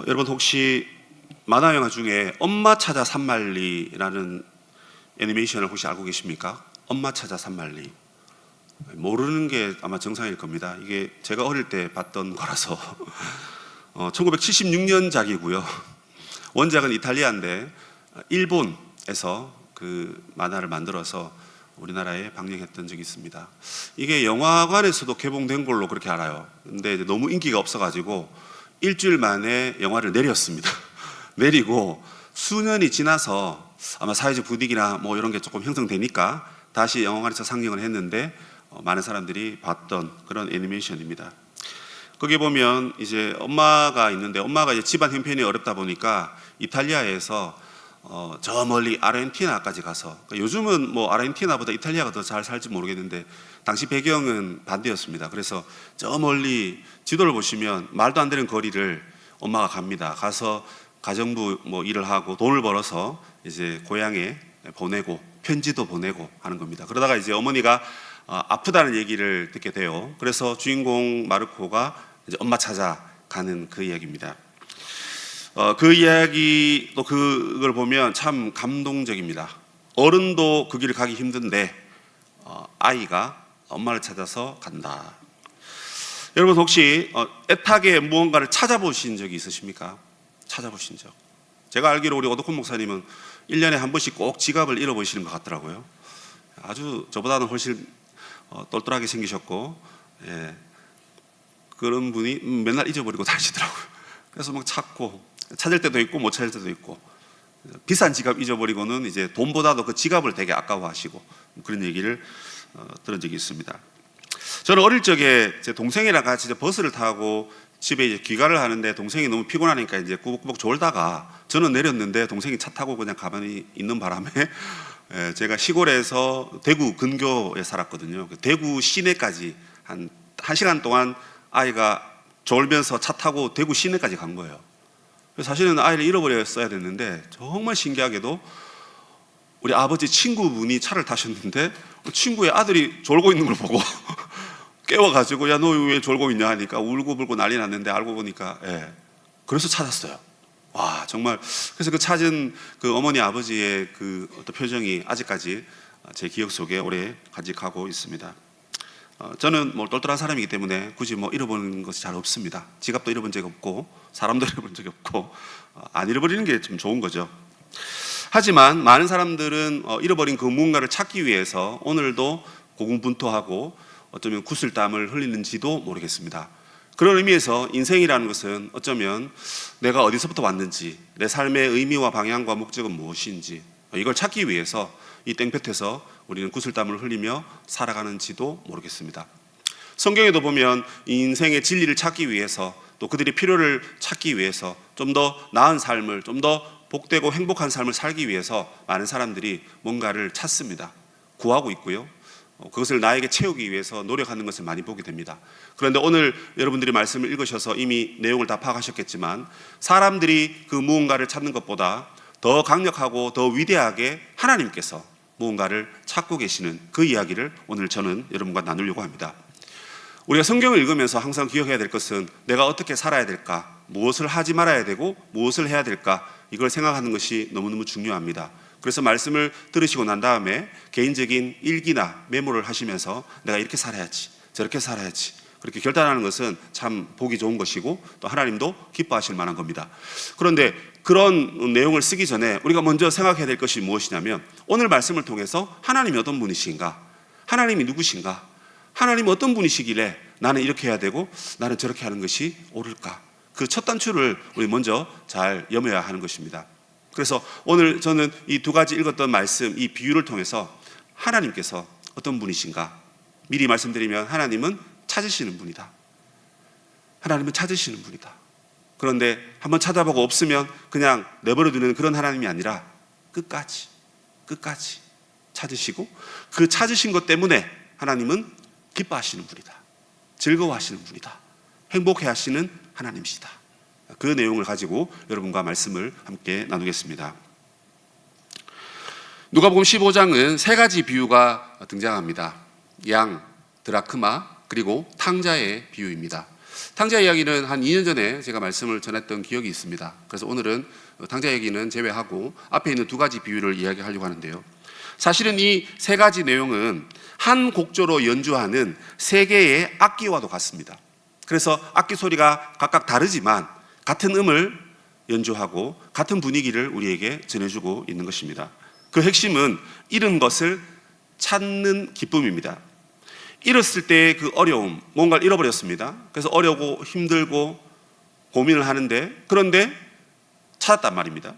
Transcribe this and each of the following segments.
여러분 혹시 만화 영화 중에 엄마 찾아 산말리라는 애니메이션을 혹시 알고 계십니까? 엄마 찾아 산말리. 모르는 게 아마 정상일 겁니다. 이게 제가 어릴 때 봤던 거라서 1976년작이고요. 원작은 이탈리아인데 일본에서 그 만화를 만들어서 우리나라에 방영했던 적이 있습니다. 이게 영화관에서도 개봉된 걸로 그렇게 알아요. 근데 너무 인기가 없어가지고 일주일 만에 영화를 내렸습니다. 내리고 수년이 지나서 아마 사회적 분위기나 뭐 이런 게 조금 형성되니까 다시 영화관에서 상영을 했는데 많은 사람들이 봤던 그런 애니메이션입니다. 거기 보면 이제 엄마가 있는데 엄마가 이제 집안 형편이 어렵다 보니까 이탈리아에서 저 멀리 아르헨티나까지 가서, 그러니까 요즘은 뭐 아르헨티나보다 이탈리아가 더 잘 살지 모르겠는데 당시 배경은 반대였습니다. 그래서 저 멀리 지도를 보시면 말도 안 되는 거리를 엄마가 갑니다. 가서 가정부 뭐 일을 하고 돈을 벌어서 이제 고향에 보내고 편지도 보내고 하는 겁니다. 그러다가 이제 어머니가 아프다는 얘기를 듣게 돼요. 그래서 주인공 마르코가 이제 엄마 찾아가는 그 이야기입니다. 그 이야기 또 그걸 보면 참 감동적입니다. 어른도 그 길을 가기 힘든데 아이가 엄마를 찾아서 간다. 여러분 혹시 애타게 무언가를 찾아보신 적이 있으십니까? 찾아보신 적. 제가 알기로 우리 오덕훈 목사님은 1년에 한 번씩 꼭 지갑을 잃어버리시는 것 같더라고요. 아주 저보다는 훨씬 똘똘하게 생기셨고, 예, 그런 분이 맨날 잊어버리고 다니시더라고요. 그래서 막 찾을 때도 있고 못 찾을 때도 있고, 비싼 지갑 잊어버리고는 이제 돈보다도 그 지갑을 되게 아까워하시고 그런 얘기를 들은 적이 있습니다. 저는 어릴 적에 제 동생이랑 같이 이제 버스를 타고 집에 이제 귀가를 하는데 동생이 너무 피곤하니까 이제 꾸벅꾸벅 졸다가 저는 내렸는데 동생이 차 타고 그냥 가만히 있는 바람에 제가 시골에서 대구 근교에 살았거든요. 대구 시내까지 한 1시간 동안 아이가 졸면서 차 타고 대구 시내까지 간 거예요. 사실은 아이를 잃어버렸어야 됐는데 정말 신기하게도 우리 아버지 친구분이 차를 타셨는데 친구의 아들이 졸고 있는 걸 보고 깨워가지고 야 너 왜 졸고 있냐 하니까 울고불고 난리 났는데 알고 보니까 그래서 찾았어요. 와 정말. 그래서 그 찾은 그 어머니 아버지의 그 어떤 표정이 아직까지 제 기억 속에 오래 간직하고 있습니다. 저는 뭐 똘똘한 사람이기 때문에 굳이 뭐 잃어버리는 것이 잘 없습니다. 지갑도 잃어본 적이 없고 사람도 잃어본 적이 없고 안 잃어버리는 게 좀 좋은 거죠. 하지만 많은 사람들은 잃어버린 그 무언가를 찾기 위해서 오늘도 고군분투하고 어쩌면 구슬땀을 흘리는지도 모르겠습니다. 그런 의미에서 인생이라는 것은 어쩌면 내가 어디서부터 왔는지, 내 삶의 의미와 방향과 목적은 무엇인지 이걸 찾기 위해서 이 땡볕에서 우리는 구슬땀을 흘리며 살아가는지도 모르겠습니다. 성경에도 보면 인생의 진리를 찾기 위해서 또 그들의 필요를 찾기 위해서 좀 더 나은 삶을, 좀 더 복되고 행복한 삶을 살기 위해서 많은 사람들이 뭔가를 찾습니다. 구하고 있고요. 그것을 나에게 채우기 위해서 노력하는 것을 많이 보게 됩니다. 그런데 오늘 여러분들이 말씀을 읽으셔서 이미 내용을 다 파악하셨겠지만 사람들이 그 무언가를 찾는 것보다 더 강력하고 더 위대하게 하나님께서 무언가를 찾고 계시는 그 이야기를 오늘 저는 여러분과 나누려고 합니다. 우리가 성경을 읽으면서 항상 기억해야 될 것은 내가 어떻게 살아야 될까, 무엇을 하지 말아야 되고 무엇을 해야 될까, 이걸 생각하는 것이 너무너무 중요합니다. 그래서 말씀을 들으시고 난 다음에 개인적인 일기나 메모를 하시면서 내가 이렇게 살아야지, 저렇게 살아야지, 그렇게 결단하는 것은 참 보기 좋은 것이고 또 하나님도 기뻐하실 만한 겁니다. 그런데 그런 내용을 쓰기 전에 우리가 먼저 생각해야 될 것이 무엇이냐면 오늘 말씀을 통해서 하나님이 어떤 분이신가, 하나님이 누구신가, 하나님이 어떤 분이시길래 나는 이렇게 해야 되고 나는 저렇게 하는 것이 옳을까, 그 첫 단추를 우리 먼저 잘 염어야 하는 것입니다. 그래서 오늘 저는 이 두 가지 읽었던 말씀, 이 비유를 통해서 하나님께서 어떤 분이신가 미리 말씀드리면 하나님은 찾으시는 분이다. 하나님은 찾으시는 분이다. 그런데 한번 찾아보고 없으면 그냥 내버려두는 그런 하나님이 아니라 끝까지 찾으시고 그 찾으신 것 때문에 하나님은 기뻐하시는 분이다. 즐거워하시는 분이다. 행복해하시는 하나님이시다. 그 내용을 가지고 여러분과 말씀을 함께 나누겠습니다. 누가복음 15장은 세 가지 비유가 등장합니다. 양, 드라크마, 그리고 탕자의 비유입니다. 탕자 이야기는 한 2년 전에 제가 말씀을 전했던 기억이 있습니다. 그래서 오늘은 탕자 이야기는 제외하고 앞에 있는 두 가지 비유를 이야기하려고 하는데요. 사실은 이 세 가지 내용은 한 곡조로 연주하는 세 개의 악기와도 같습니다. 그래서 악기 소리가 각각 다르지만 같은 음을 연주하고 같은 분위기를 우리에게 전해주고 있는 것입니다. 그 핵심은 잃은 것을 찾는 기쁨입니다. 잃었을 때의 그 어려움, 뭔가를 잃어버렸습니다. 그래서 어려고 힘들고 고민을 하는데, 그런데 찾았단 말입니다.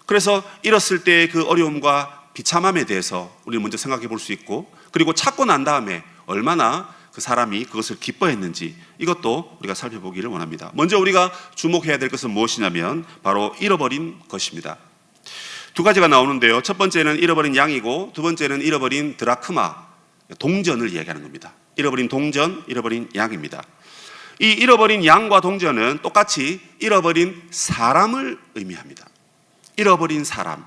그래서 잃었을 때의 그 어려움과 비참함에 대해서 우리는 먼저 생각해 볼 수 있고, 그리고 찾고 난 다음에 얼마나 그 사람이 그것을 기뻐했는지 이것도 우리가 살펴보기를 원합니다. 먼저 우리가 주목해야 될 것은 무엇이냐면 바로 잃어버린 것입니다. 두 가지가 나오는데요. 첫 번째는 잃어버린 양이고 두 번째는 잃어버린 드라크마, 동전을 이야기하는 겁니다. 잃어버린 동전, 잃어버린 양입니다. 이 잃어버린 양과 동전은 똑같이 잃어버린 사람을 의미합니다. 잃어버린 사람.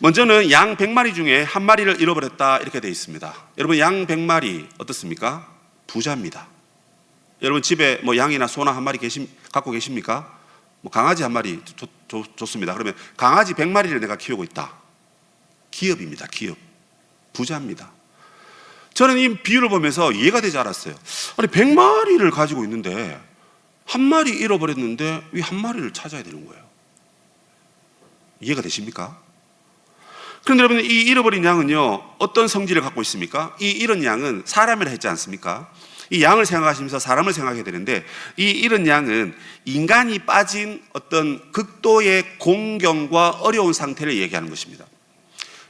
먼저는 양 100마리 중에 한 마리를 잃어버렸다 이렇게 되어 있습니다. 여러분, 양 100마리 어떻습니까? 부자입니다. 여러분 집에 뭐 양이나 소나 한 마리 갖고 계십니까? 뭐 강아지 한 마리 좋습니다. 그러면 강아지 100마리를 내가 키우고 있다. 기업입니다. 기업. 부자입니다. 저는 이 비유를 보면서 이해가 되지 않았어요. 아니 100마리를 가지고 있는데 한 마리 잃어버렸는데 왜 한 마리를 찾아야 되는 거예요? 이해가 되십니까? 그런데 여러분, 이 잃어버린 양은요 어떤 성질을 갖고 있습니까? 이 잃은 양은 사람이라 했지 않습니까? 이 양을 생각하시면서 사람을 생각해야 되는데, 이 잃은 양은 인간이 빠진 어떤 극도의 공경과 어려운 상태를 얘기하는 것입니다.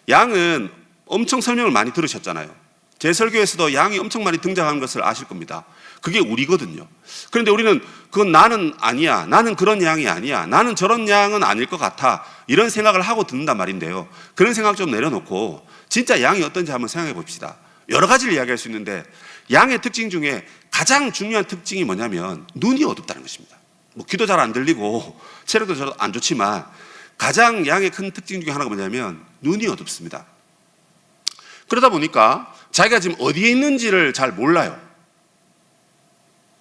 양은 엄청 설명을 많이 들으셨잖아요. 제 설교에서도 양이 엄청 많이 등장하는 것을 아실 겁니다. 그게 우리거든요. 그런데 우리는 그건 나는 아니야, 나는 그런 양이 아니야, 나는 저런 양은 아닐 것 같아, 이런 생각을 하고 듣는단 말인데요. 그런 생각 좀 내려놓고 진짜 양이 어떤지 한번 생각해 봅시다. 여러 가지를 이야기할 수 있는데 양의 특징 중에 가장 중요한 특징이 뭐냐면 눈이 어둡다는 것입니다. 뭐 귀도 잘 안 들리고 체력도 잘 안 좋지만 가장 양의 큰 특징 중에 하나가 뭐냐면 눈이 어둡습니다. 그러다 보니까 자기가 지금 어디에 있는지를 잘 몰라요.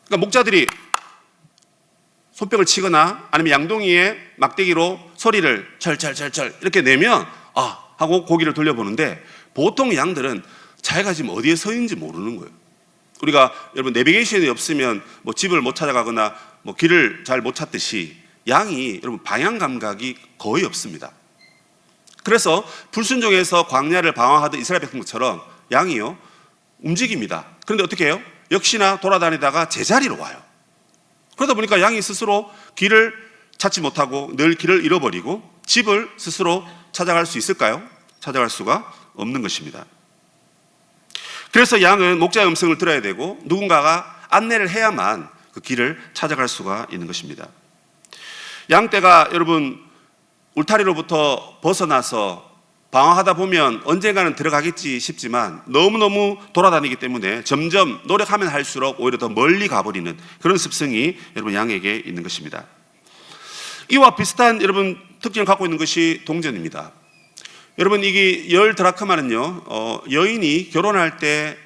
그러니까 목자들이 손뼉을 치거나 아니면 양동이에 막대기로 소리를 철철철철 이렇게 내면 아 하고 고기를 돌려보는데, 보통 양들은 자기가 지금 어디에 서 있는지 모르는 거예요. 우리가 여러분 내비게이션이 없으면 뭐 집을 못 찾아가거나 뭐 길을 잘 못 찾듯이 양이 여러분 방향 감각이 거의 없습니다. 그래서 불순종해서 광야를 방황하던 이스라엘 백성처럼 양이요 움직입니다. 그런데 어떻게 해요? 역시나 돌아다니다가 제자리로 와요. 그러다 보니까 양이 스스로 길을 찾지 못하고 늘 길을 잃어버리고 집을 스스로 찾아갈 수 있을까요? 찾아갈 수가 없는 것입니다. 그래서 양은 목자의 음성을 들어야 되고 누군가가 안내를 해야만 그 길을 찾아갈 수가 있는 것입니다. 양떼가 여러분 울타리로부터 벗어나서 방황하다 보면 언젠가는 들어가겠지 싶지만 너무너무 돌아다니기 때문에 점점 노력하면 할수록 오히려 더 멀리 가버리는 그런 습성이 여러분 양에게 있는 것입니다. 이와 비슷한 여러분 특징을 갖고 있는 것이 동전입니다. 여러분 이게 10드라크마는요 여인이 결혼할 때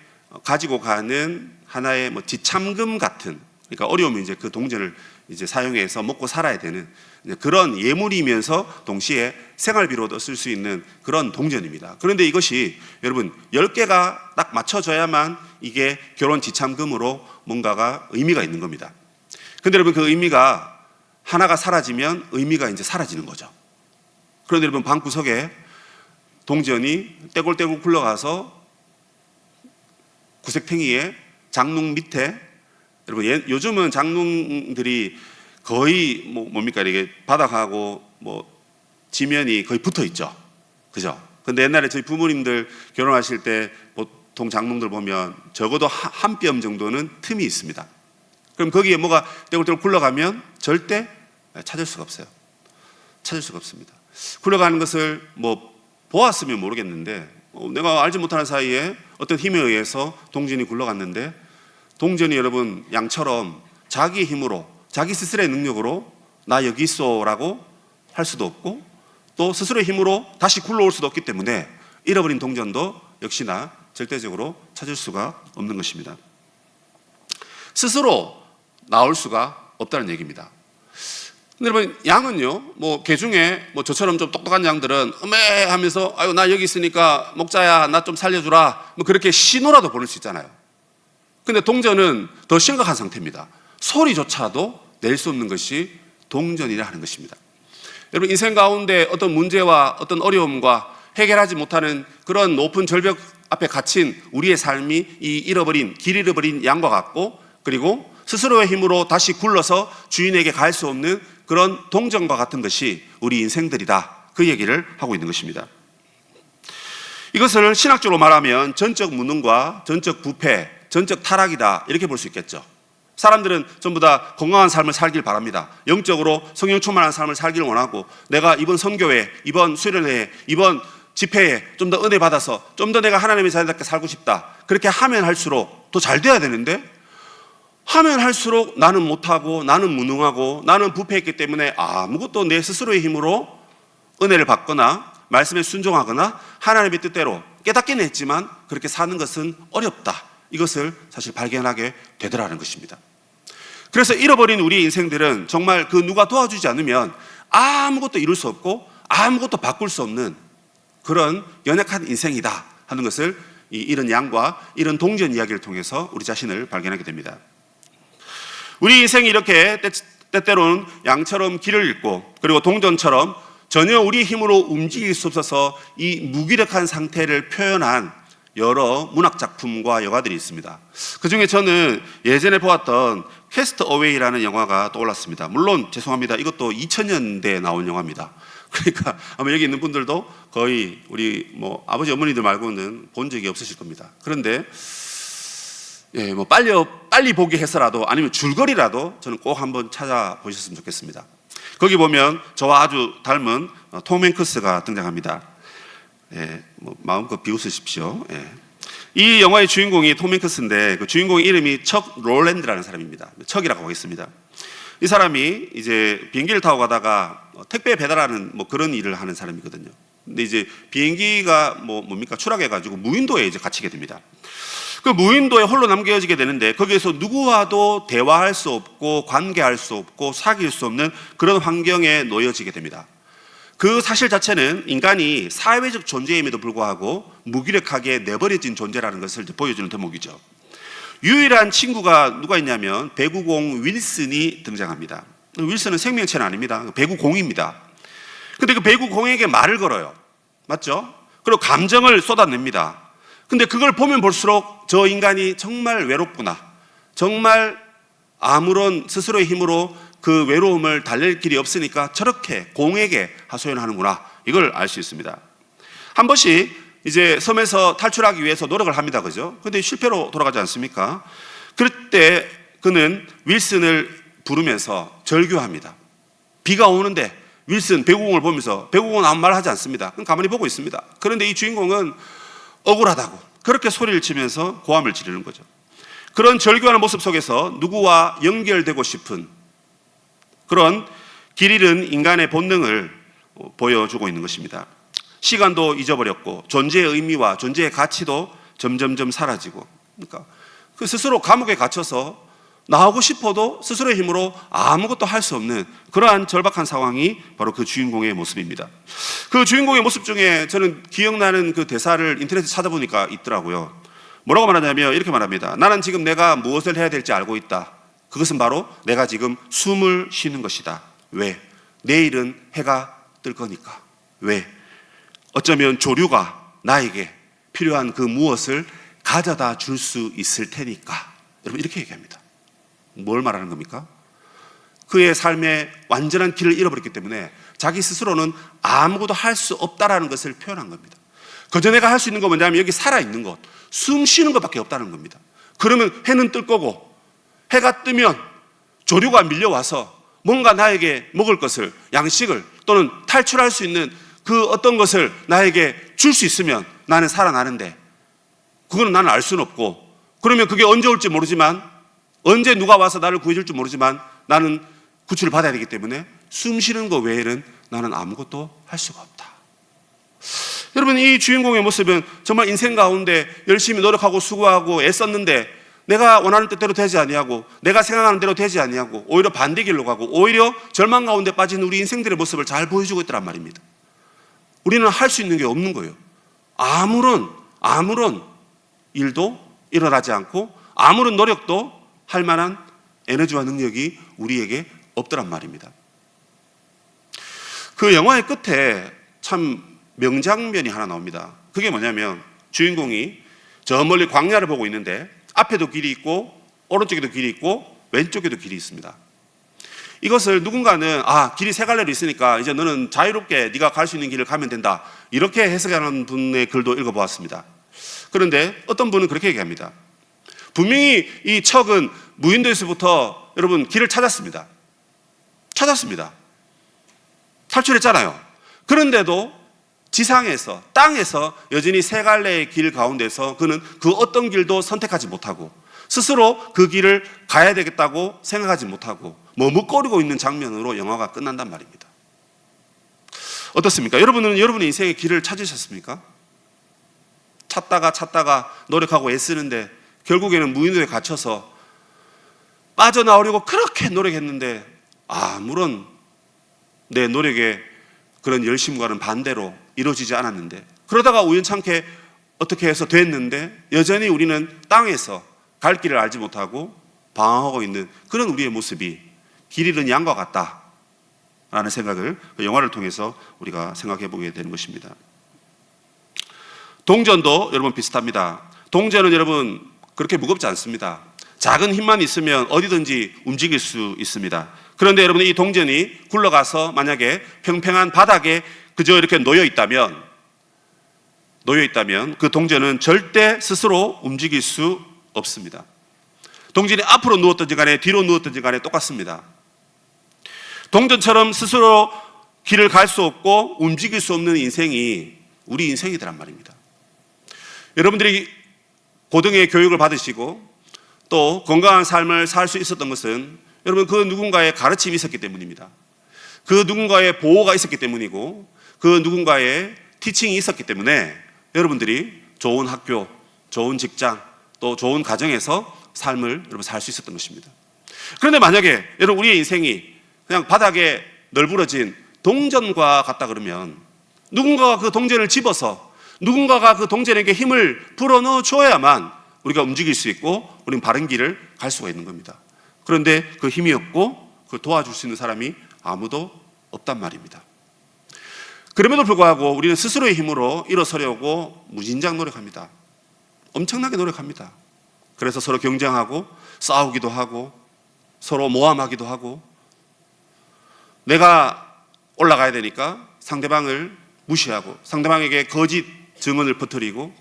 가지고 가는 하나의 뭐 지참금 같은, 그러니까 어려우면 이제 그 동전을 이제 사용해서 먹고 살아야 되는 그런 예물이면서 동시에 생활비로도 쓸 수 있는 그런 동전입니다. 그런데 이것이 여러분 10개가 딱 맞춰져야만 이게 결혼 지참금으로 뭔가가 의미가 있는 겁니다. 그런데 여러분 그 의미가 하나가 사라지면 의미가 이제 사라지는 거죠. 그런데 여러분 방구석에 동전이 떼굴떼굴 굴러가서 구색탱이에 장롱 밑에, 여러분 요즘은 장롱들이 거의 뭡니까 이게 바닥하고 뭐 지면이 거의 붙어 있죠, 그죠? 근데 옛날에 저희 부모님들 결혼하실 때 보통 장롱들 보면 적어도 한 뼘 정도는 틈이 있습니다. 그럼 거기에 뭐가 떼굴떼굴 굴러가면 절대 찾을 수가 없어요. 찾을 수가 없습니다. 굴러가는 것을 뭐 보았으면 모르겠는데 내가 알지 못하는 사이에 어떤 힘에 의해서 동전이 굴러갔는데, 동전이 여러분 양처럼 자기 힘으로 자기 스스로의 능력으로 나 여기 있어라고 할 수도 없고 또 스스로의 힘으로 다시 굴러올 수도 없기 때문에 잃어버린 동전도 역시나 절대적으로 찾을 수가 없는 것입니다. 스스로 나올 수가 없다는 얘기입니다. 근데 여러분, 양은요, 개 중에 저처럼 좀 똑똑한 양들은 음에 하면서 아유 나 여기 있으니까 목자야 나 좀 살려주라 그렇게 신호라도 보낼 수 있잖아요. 근데 동전은 더 심각한 상태입니다. 소리조차도 낼 수 없는 것이 동전이라 하는 것입니다. 여러분, 인생 가운데 어떤 문제와 어떤 어려움과 해결하지 못하는 그런 높은 절벽 앞에 갇힌 우리의 삶이 이 길 잃어버린 양과 같고, 그리고 스스로의 힘으로 다시 굴러서 주인에게 갈 수 없는 그런 동전과 같은 것이 우리 인생들이다, 그 얘기를 하고 있는 것입니다. 이것을 신학적으로 말하면 전적 무능과 전적 부패, 전적 타락이다, 이렇게 볼 수 있겠죠. 사람들은 전부 다 건강한 삶을 살길 바랍니다. 영적으로 성령 충만한 삶을 살기를 원하고, 내가 이번 선교회, 이번 수련회, 이번 집회에 좀 더 은혜 받아서 좀 더 내가 하나님의 자녀답게 살고 싶다, 그렇게 하면 할수록 더 잘 돼야 되는데, 하면 할수록 나는 못하고, 나는 무능하고, 나는 부패했기 때문에 아무것도 내 스스로의 힘으로 은혜를 받거나 말씀에 순종하거나 하나님의 뜻대로 깨닫기는 했지만 그렇게 사는 것은 어렵다, 이것을 사실 발견하게 되더라는 것입니다. 그래서 잃어버린 우리 인생들은 정말 그 누가 도와주지 않으면 아무것도 이룰 수 없고 아무것도 바꿀 수 없는 그런 연약한 인생이다 하는 것을 이런 양과 이런 동전 이야기를 통해서 우리 자신을 발견하게 됩니다. 우리 인생이 이렇게 때때로는 양처럼 길을 잃고, 그리고 동전처럼 전혀 우리의 힘으로 움직일 수 없어서 이 무기력한 상태를 표현한 여러 문학 작품과 영화들이 있습니다. 그 중에 저는 예전에 보았던 캐스트 어웨이라는 영화가 떠올랐습니다. 물론 죄송합니다, 이것도 2000년대에 나온 영화입니다. 그러니까 아마 여기 있는 분들도 거의 우리 아버지 어머니들 말고는 본 적이 없으실 겁니다. 그런데 빨리 보기 해서라도, 아니면 줄거리라도 저는 꼭 한번 찾아보셨으면 좋겠습니다. 거기 보면 저와 아주 닮은 톰 행크스가 등장합니다. 마음껏 비웃으십시오. 이 영화의 주인공이 톰 행크스인데, 그 주인공의 이름이 척 롤랜드라는 사람입니다. 척이라고 하겠습니다. 이 사람이 이제 비행기를 타고 가다가 택배 배달하는 그런 일을 하는 사람이거든요. 근데 이제 비행기가 추락해가지고 무인도에 이제 갇히게 됩니다. 그 무인도에 홀로 남겨지게 되는데, 거기에서 누구와도 대화할 수 없고 관계할 수 없고 사귈 수 없는 그런 환경에 놓여지게 됩니다. 그 사실 자체는 인간이 사회적 존재임에도 불구하고 무기력하게 내버려진 존재라는 것을 보여주는 대목이죠. 유일한 친구가 누가 있냐면 배구공 윌슨이 등장합니다. 윌슨은 생명체는 아닙니다. 배구공입니다. 근데 그 배구공에게 말을 걸어요. 맞죠? 그리고 감정을 쏟아냅니다. 근데 그걸 보면 볼수록 저 인간이 정말 외롭구나, 정말 아무런 스스로의 힘으로 그 외로움을 달랠 길이 없으니까 저렇게 공에게 하소연하는구나, 이걸 알 수 있습니다. 한 번씩 이제 섬에서 탈출하기 위해서 노력을 합니다. 그죠? 근데 실패로 돌아가지 않습니까? 그럴 때 그는 윌슨을 부르면서 절규합니다. 비가 오는데 윌슨 배구공을 보면서, 배구공은 아무 말 하지 않습니다. 그냥 가만히 보고 있습니다. 그런데 이 주인공은 억울하다고 그렇게 소리를 치면서 고함을 지르는 거죠. 그런 절규하는 모습 속에서 누구와 연결되고 싶은 그런 길 잃은 인간의 본능을 보여주고 있는 것입니다. 시간도 잊어버렸고 존재의 의미와 존재의 가치도 점점점 사라지고, 그러니까 그 스스로 감옥에 갇혀서 나오고 싶어도 스스로의 힘으로 아무것도 할 수 없는 그러한 절박한 상황이 바로 그 주인공의 모습입니다. 그 주인공의 모습 중에 저는 기억나는 그 대사를 인터넷에 찾아보니까 있더라고요. 뭐라고 말하냐면 이렇게 말합니다. 나는 지금 내가 무엇을 해야 될지 알고 있다. 그것은 바로 내가 지금 숨을 쉬는 것이다. 왜? 내일은 해가 뜰 거니까. 왜? 어쩌면 조류가 나에게 필요한 그 무엇을 가져다 줄 수 있을 테니까. 여러분, 이렇게 얘기합니다. 뭘 말하는 겁니까? 그의 삶의 완전한 길을 잃어버렸기 때문에 자기 스스로는 아무것도 할 수 없다라는 것을 표현한 겁니다. 그저 내가 할 수 있는 건 뭐냐면 여기 살아있는 것, 숨 쉬는 것밖에 없다는 겁니다. 그러면 해는 뜰 거고, 해가 뜨면 조류가 밀려와서 뭔가 나에게 먹을 것을, 양식을, 또는 탈출할 수 있는 그 어떤 것을 나에게 줄 수 있으면 나는 살아나는데, 그거는 나는 알 수는 없고, 그러면 그게 언제 올지 모르지만, 언제 누가 와서 나를 구해줄지 모르지만 나는 구출을 받아야 되기 때문에 숨 쉬는 것 외에는 나는 아무것도 할 수가 없다. 여러분, 이 주인공의 모습은 정말 인생 가운데 열심히 노력하고 수고하고 애썼는데 내가 원하는 뜻대로 되지 아니하고 내가 생각하는 대로 되지 아니하고 오히려 반대 길로 가고 오히려 절망 가운데 빠진 우리 인생들의 모습을 잘 보여주고 있더란 말입니다. 우리는 할 수 있는 게 없는 거예요. 아무런 일도 일어나지 않고 아무런 노력도 할 만한 에너지와 능력이 우리에게 없더란 말입니다. 그 영화의 끝에 참 명장면이 하나 나옵니다. 그게 뭐냐면 주인공이 저 멀리 광야를 보고 있는데 앞에도 길이 있고 오른쪽에도 길이 있고 왼쪽에도 길이 있습니다. 이것을 누군가는 길이 세 갈래로 있으니까 이제 너는 자유롭게 네가 갈 수 있는 길을 가면 된다, 이렇게 해석하는 분의 글도 읽어보았습니다. 그런데 어떤 분은 그렇게 얘기합니다. 분명히 이 척은 무인도에서부터 여러분 길을 찾았습니다. 탈출했잖아요. 그런데도 지상에서, 땅에서 여전히 세 갈래의 길 가운데서 그는 그 어떤 길도 선택하지 못하고 스스로 그 길을 가야 되겠다고 생각하지 못하고 머뭇거리고 있는 장면으로 영화가 끝난단 말입니다. 어떻습니까? 여러분은 여러분의 인생의 길을 찾으셨습니까? 찾다가 노력하고 애쓰는데 결국에는 무인도에 갇혀서 빠져나오려고 그렇게 노력했는데 아무런 내 노력의 그런 열심과는 반대로 이루어지지 않았는데, 그러다가 우연찮게 어떻게 해서 됐는데 여전히 우리는 땅에서 갈 길을 알지 못하고 방황하고 있는 그런 우리의 모습이 길 잃은 양과 같다라는 생각을 그 영화를 통해서 우리가 생각해 보게 되는 것입니다. 동전도 여러분 비슷합니다. 동전은 여러분 그렇게 무겁지 않습니다. 작은 힘만 있으면 어디든지 움직일 수 있습니다. 그런데 여러분 이 동전이 굴러가서 만약에 평평한 바닥에 그저 이렇게 놓여 있다면 그 동전은 절대 스스로 움직일 수 없습니다. 동전이 앞으로 누웠든지 간에 뒤로 누웠든지 간에 똑같습니다. 동전처럼 스스로 길을 갈 수 없고 움직일 수 없는 인생이 우리 인생이란 말입니다. 여러분들이 고등의 교육을 받으시고 또 건강한 삶을 살 수 있었던 것은 여러분 그 누군가의 가르침이 있었기 때문입니다. 그 누군가의 보호가 있었기 때문이고 그 누군가의 티칭이 있었기 때문에 여러분들이 좋은 학교, 좋은 직장, 또 좋은 가정에서 삶을 여러분 살 수 있었던 것입니다. 그런데 만약에 여러분 우리의 인생이 그냥 바닥에 널브러진 동전과 같다 그러면 누군가가 그 동전을 집어서 누군가가 그 동전에게 힘을 불어넣어 줘야만 우리가 움직일 수 있고 우리는 바른 길을 갈 수가 있는 겁니다. 그런데 그 힘이 없고 그걸 도와줄 수 있는 사람이 아무도 없단 말입니다. 그럼에도 불구하고 우리는 스스로의 힘으로 일어서려고 무진장 노력합니다. 엄청나게 노력합니다. 그래서 서로 경쟁하고 싸우기도 하고 서로 모함하기도 하고 내가 올라가야 되니까 상대방을 무시하고 상대방에게 거짓 증언을 퍼뜨리고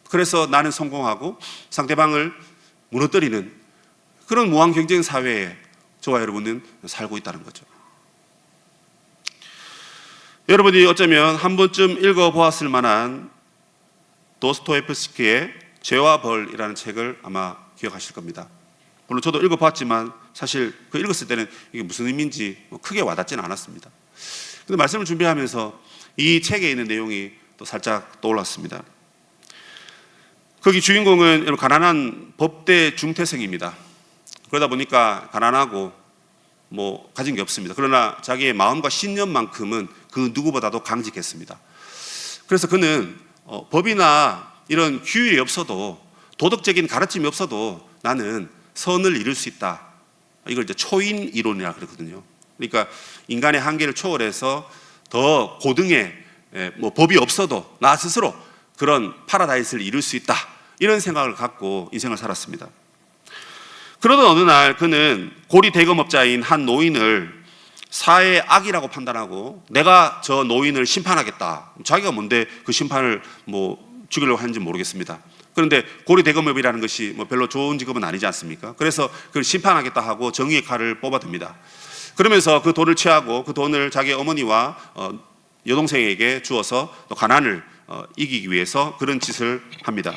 그래서 나는 성공하고 상대방을 무너뜨리는 그런 무한 경쟁 사회에 저와 여러분은 살고 있다는 거죠. 여러분이 어쩌면 한 번쯤 읽어보았을 만한 도스토옙스키의 죄와 벌이라는 책을 아마 기억하실 겁니다. 물론 저도 읽어봤지만 사실 그 읽었을 때는 이게 무슨 의미인지 크게 와닿지는 않았습니다. 근데 말씀을 준비하면서 이 책에 있는 내용이 또 살짝 떠올랐습니다. 거기 주인공은 가난한 법대 중퇴생입니다. 그러다 보니까 가난하고 가진 게 없습니다. 그러나 자기의 마음과 신념만큼은 그 누구보다도 강직했습니다. 그래서 그는 법이나 이런 규율이 없어도 도덕적인 가르침이 없어도 나는 선을 이룰 수 있다. 이걸 이제 초인 이론이라고 그러거든요. 그러니까 인간의 한계를 초월해서 더 고등의 법이 없어도 나 스스로 그런 파라다이스를 이룰 수 있다. 이런 생각을 갖고 인생을 살았습니다. 그러던 어느 날 그는 고리 대금업자인 한 노인을 사회의 악이라고 판단하고 내가 저 노인을 심판하겠다. 자기가 뭔데 그 심판을 죽이려고 하는지 모르겠습니다. 그런데 고리 대금업이라는 것이 별로 좋은 직업은 아니지 않습니까? 그래서 그걸 심판하겠다 하고 정의의 칼을 뽑아듭니다. 그러면서 그 돈을 취하고 그 돈을 자기 어머니와 여동생에게 주어서 또 가난을 이기기 위해서 그런 짓을 합니다.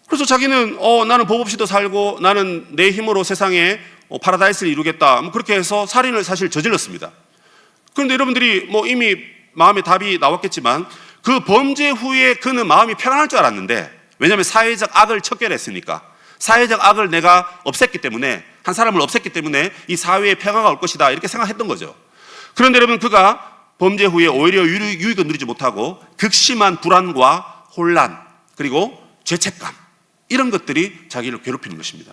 그래서 자기는 나는 법 없이도 살고 나는 내 힘으로 세상에 파라다이스를 이루겠다. 그렇게 해서 살인을 사실 저질렀습니다. 그런데 여러분들이 이미 마음의 답이 나왔겠지만 그 범죄 후에 그는 마음이 평안할 줄 알았는데 왜냐하면 사회적 악을 척결했으니까 사회적 악을 내가 없앴기 때문에, 한 사람을 없앴기 때문에 이 사회에 평화가 올 것이다, 이렇게 생각했던 거죠. 그런데 여러분, 그가 범죄 후에 오히려 유익을 누리지 못하고 극심한 불안과 혼란, 그리고 죄책감, 이런 것들이 자기를 괴롭히는 것입니다.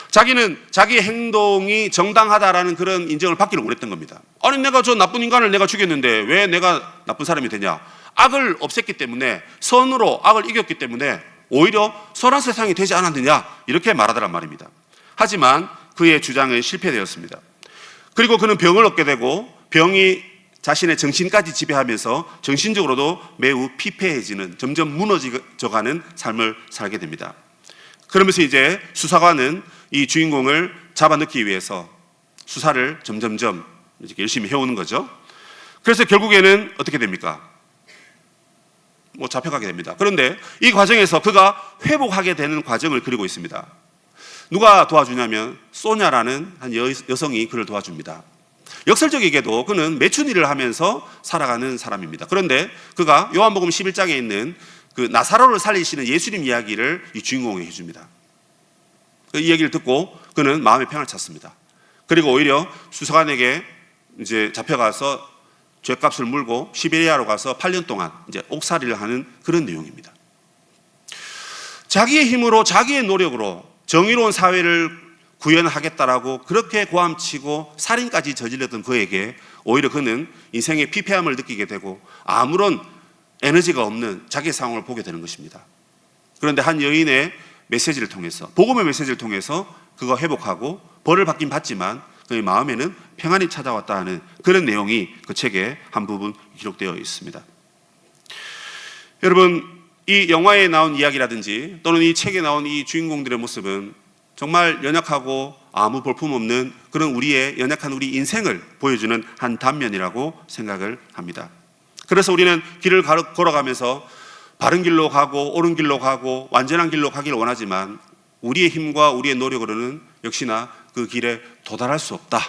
자기는 자기의 행동이 정당하다라는 그런 인정을 받기를 원했던 겁니다. 아니, 내가 저 나쁜 인간을 내가 죽였는데 왜 내가 나쁜 사람이 되냐? 악을 없앴기 때문에, 선으로 악을 이겼기 때문에 오히려 선한 세상이 되지 않았느냐, 이렇게 말하더란 말입니다. 하지만 그의 주장은 실패되었습니다. 그리고 그는 병을 얻게 되고, 병이 자신의 정신까지 지배하면서 정신적으로도 매우 피폐해지는, 점점 무너져가는 삶을 살게 됩니다. 그러면서 이제 수사관은 이 주인공을 잡아넣기 위해서 수사를 점점점 열심히 해오는 거죠. 그래서 결국에는 어떻게 됩니까? 잡혀가게 됩니다. 그런데 이 과정에서 그가 회복하게 되는 과정을 그리고 있습니다. 누가 도와주냐면 소냐라는 한 여성이 그를 도와줍니다. 역설적이게도 그는 매춘일을 하면서 살아가는 사람입니다. 그런데 그가 요한복음 11장에 있는 그 나사로를 살리시는 예수님 이야기를 이 주인공에게 해줍니다. 이 얘기를 듣고 그는 마음의 평안을 찾습니다. 그리고 오히려 수사관에게 이제 잡혀가서 죗값을 물고 시베리아로 가서 8년 동안 이제 옥살이를 하는 그런 내용입니다. 자기의 힘으로, 자기의 노력으로 정의로운 사회를 구현하겠다라고 그렇게 고함치고 살인까지 저질렀던 그에게 오히려 그는 인생의 피폐함을 느끼게 되고 아무런 에너지가 없는 자기의 상황을 보게 되는 것입니다. 그런데 한 여인의 메시지를 통해서, 복음의 메시지를 통해서 그가 회복하고 벌을 받긴 받지만 그의 마음에는 평안이 찾아왔다 하는 그런 내용이 그 책에 한 부분 기록되어 있습니다. 여러분, 이 영화에 나온 이야기라든지 또는 이 책에 나온 이 주인공들의 모습은 정말 연약하고 아무 볼품없는 그런 우리의 연약한 우리 인생을 보여주는 한 단면이라고 생각을 합니다. 그래서 우리는 길을 걸어가면서 바른 길로 가고 옳은 길로 가고 완전한 길로 가기를 원하지만 우리의 힘과 우리의 노력으로는 역시나 그 길에 도달할 수 없다,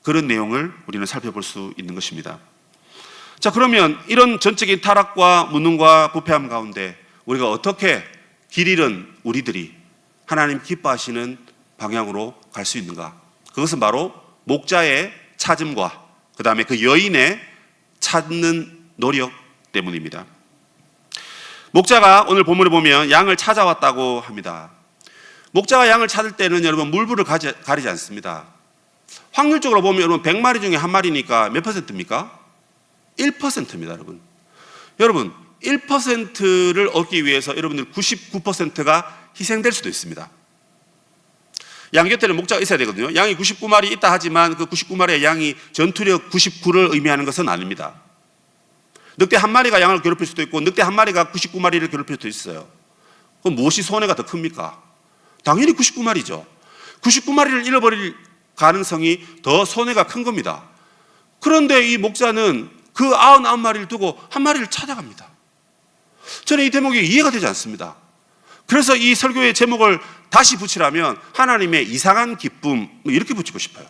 그런 내용을 우리는 살펴볼 수 있는 것입니다. 자, 그러면 이런 전적인 타락과 무능과 부패함 가운데 우리가 어떻게 길 잃은 우리들이 하나님 기뻐하시는 방향으로 갈 수 있는가? 그것은 바로 목자의 찾음과 그 다음에 그 여인의 찾는 노력 때문입니다. 목자가 오늘 본문에 보면 양을 찾아왔다고 합니다. 목자가 양을 찾을 때는 여러분 물불을 가리지 않습니다. 확률적으로 보면 여러분 100마리 중에 한 마리니까 몇 퍼센트입니까? 1%입니다, 여러분. 여러분 1%를 얻기 위해서 여러분들 99%가 희생될 수도 있습니다. 양 곁에는 목자가 있어야 되거든요. 양이 99마리 있다 하지만 그 99마리의 양이 전투력 99를 의미하는 것은 아닙니다. 늑대 한 마리가 양을 괴롭힐 수도 있고 늑대 한 마리가 99마리를 괴롭힐 수도 있어요. 그럼 무엇이 손해가 더 큽니까? 당연히 99마리죠. 99마리를 잃어버릴 가능성이 더 손해가 큰 겁니다. 그런데 이 목자는 그 99마리를 두고 한 마리를 찾아갑니다. 저는 이 대목이 이해가 되지 않습니다. 그래서 이 설교의 제목을 다시 붙이라면 하나님의 이상한 기쁨, 이렇게 붙이고 싶어요.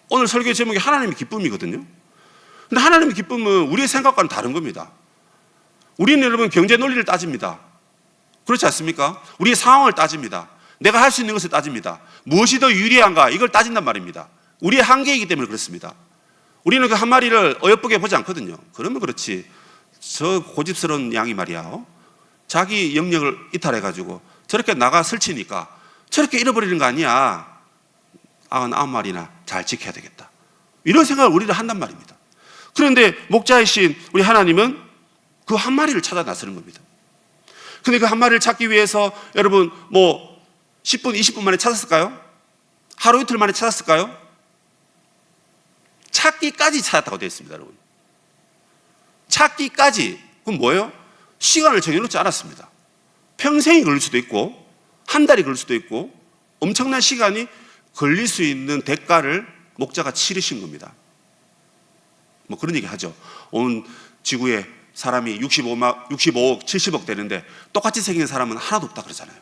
오늘 설교의 제목이 하나님의 기쁨이거든요. 근데 하나님의 기쁨은 우리의 생각과는 다른 겁니다. 우리는 여러분 경제 논리를 따집니다. 그렇지 않습니까? 우리의 상황을 따집니다. 내가 할 수 있는 것을 따집니다. 무엇이 더 유리한가, 이걸 따진단 말입니다. 우리의 한계이기 때문에 그렇습니다. 우리는 그 한 마리를 어여쁘게 보지 않거든요. 그러면 그렇지, 저 고집스러운 양이 말이야, 자기 영역을 이탈해가지고 저렇게 나가 설치니까 저렇게 잃어버리는 거 아니야. 99마리나 잘 지켜야 되겠다, 이런 생각을 우리는 한단 말입니다. 그런데 목자이신 우리 하나님은 그 한 마리를 찾아 나서는 겁니다. 근데 그 한 마리를 찾기 위해서 여러분 10분, 20분 만에 찾았을까요? 하루 이틀 만에 찾았을까요? 찾기까지 찾았다고 되어 있습니다, 여러분. 찾기까지. 그럼 뭐예요? 시간을 정해놓지 않았습니다. 평생이 걸릴 수도 있고 한 달이 걸릴 수도 있고 엄청난 시간이 걸릴 수 있는 대가를 목자가 치르신 겁니다. 그런 얘기 하죠. 온 지구에 사람이 65억, 70억 되는데 똑같이 생긴 사람은 하나도 없다 그러잖아요.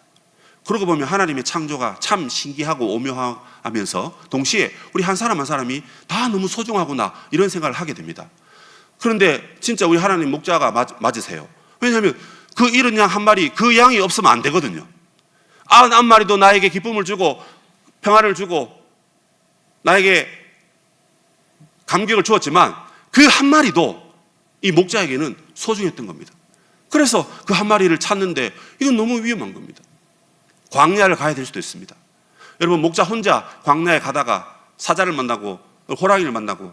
그러고 보면 하나님의 창조가 참 신기하고 오묘하면서 동시에 우리 한 사람 한 사람이 다 너무 소중하구나, 이런 생각을 하게 됩니다. 그런데 진짜 우리 하나님 목자가 맞으세요. 왜냐하면 그 잃은 양 한 마리, 그 양이 없으면 안 되거든요. 91마리도 나에게 기쁨을 주고 평안을 주고 나에게 감격을 주었지만 그 한 마리도 이 목자에게는 소중했던 겁니다. 그래서 그 한 마리를 찾는데 이건 너무 위험한 겁니다. 광야를 가야 될 수도 있습니다. 여러분, 목자 혼자 광야에 가다가 사자를 만나고 호랑이를 만나고,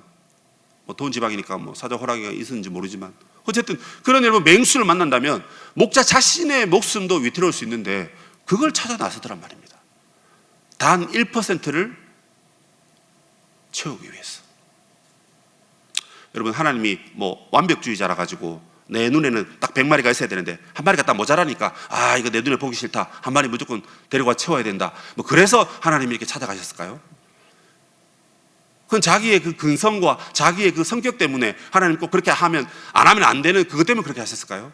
뭐 돈 지방이니까 뭐 사자 호랑이가 있었는지 모르지만 어쨌든 그런 여러분 맹수를 만난다면 목자 자신의 목숨도 위태로울 수 있는데 그걸 찾아 나서더란 말입니다. 단 1%를 채우기 위해서. 여러분, 하나님이 뭐 완벽주의자라 가지고 내 눈에는 딱 100마리가 있어야 되는데 한 마리가 딱 모자라니까 이거 내 눈에 보기 싫다, 한 마리 무조건 데리고 와 채워야 된다, 뭐 그래서 하나님이 이렇게 찾아가셨을까요? 그건 자기의 그 근성과 자기의 그 성격 때문에 하나님 꼭 그렇게 안 하면 안 되는 그것 때문에 그렇게 하셨을까요?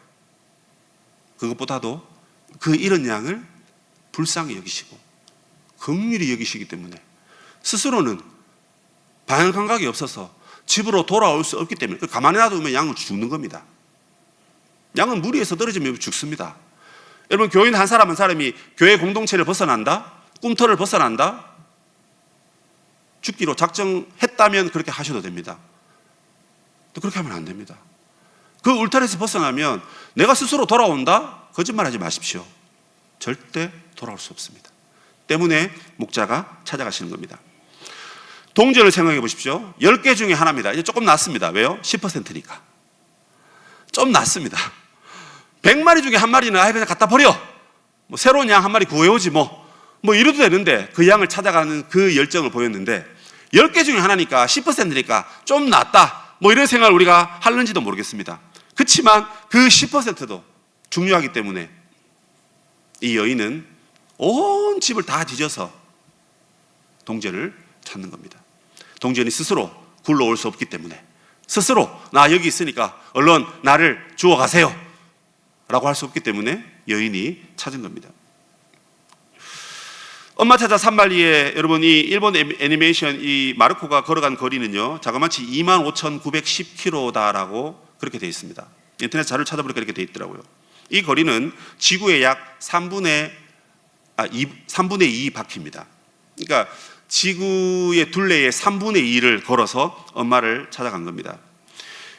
그것보다도 그 잃은 양을 불쌍히 여기시고 긍휼히 여기시기 때문에 스스로는 방향 감각이 없어서 집으로 돌아올 수 없기 때문에 가만히 놔두면 양은 죽는 겁니다. 양은 무리에서 떨어지면 죽습니다. 여러분, 교인 한 사람이 교회 공동체를 벗어난다, 꿈터를 벗어난다, 죽기로 작정했다면 그렇게 하셔도 됩니다. 또 그렇게 하면 안 됩니다. 그 울타리에서 벗어나면 내가 스스로 돌아온다? 거짓말하지 마십시오. 절대 돌아올 수 없습니다. 때문에 목자가 찾아가시는 겁니다. 동전을 생각해 보십시오. 10개 중에 하나입니다. 이제 조금 낮습니다. 왜요? 10%니까. 좀 낮습니다. 100마리 중에 한 마리는 그냥 갖다 버려. 뭐 새로운 양 한 마리 구해오지 뭐 이래도 되는데 그 양을 찾아가는 그 열정을 보였는데 10개 중에 하나니까 10%니까 좀 낫다. 이런 생각을 우리가 하는지도 모르겠습니다. 그렇지만 그 10%도 중요하기 때문에 이 여인은 온 집을 다 뒤져서 동전을 찾는 겁니다. 동전이 스스로 굴러올 수 없기 때문에 스스로 나 여기 있으니까 얼른 나를 주워 가세요 라고 할 수 없기 때문에 여인이 찾은 겁니다. 엄마 찾아 산말리에 여러분, 이 일본 애니메이션 이 마르코가 걸어간 거리는요 자그마치 25,910km다라고 그렇게 되어 있습니다. 인터넷 자료를 찾아보니까 이렇게 되어 있더라고요. 이 거리는 지구의 약 3분의 2 바퀴입니다. 그러니까 지구의 둘레의 3분의 2를 걸어서 엄마를 찾아간 겁니다.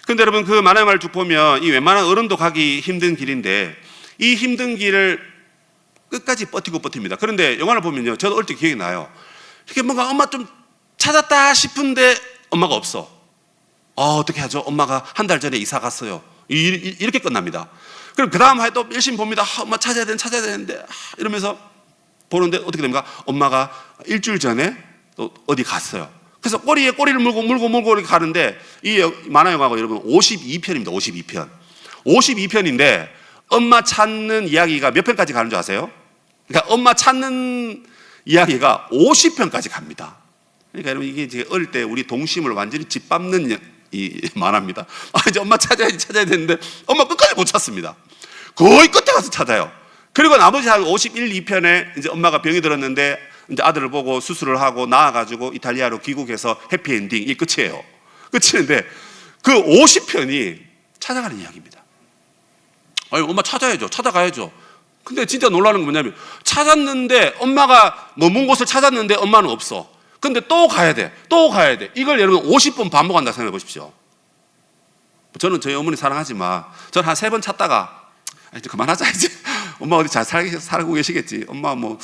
그런데 여러분, 그 만화영화를 쭉 보면 이 웬만한 어른도 가기 힘든 길인데 이 힘든 길을 끝까지 버팁니다. 그런데 영화를 보면요, 저도 어릴 때 기억이 나요. 이렇게 뭔가 엄마 좀 찾았다 싶은데 엄마가 없어. 어떻게 하죠? 엄마가 한 달 전에 이사 갔어요. 이렇게 끝납니다. 그럼 그 다음 또 열심히 봅니다. 엄마 찾아야 되는데 이러면서 보는데 어떻게 됩니까? 엄마가 일주일 전에 또 어디 갔어요. 그래서 꼬리에 꼬리를 물고 이렇게 가는데 이 만화 영화가 여러분 52편입니다. 52편인데 엄마 찾는 이야기가 몇 편까지 가는 줄 아세요? 그러니까 엄마 찾는 이야기가 50편까지 갑니다. 그러니까 여러분, 이게 이제 어릴 때 우리 동심을 완전히 짓밟는 이 만화입니다. 이제 엄마 찾아야 되는데 엄마 끝까지 못 찾습니다. 거의 끝에 가서 찾아요. 그리고 나머지 한 51, 2편에 이제 엄마가 병이 들었는데 이제 아들을 보고 수술을 하고 나아가지고 이탈리아로 귀국해서 해피엔딩, 이 끝이에요. 끝이는데 그 50편이 찾아가는 이야기입니다. 엄마 찾아가야죠. 근데 진짜 놀라는 건 뭐냐면 찾았는데 엄마가 머문 곳을 찾았는데 엄마는 없어. 근데 또 가야 돼. 이걸 여러분 50번 반복한다 생각해 보십시오. 저는 저희 어머니 사랑하지만 저는 한 3번 찾다가 이제 그만하자 이제. 엄마 어디 잘 살고 계시겠지. 엄마 뭐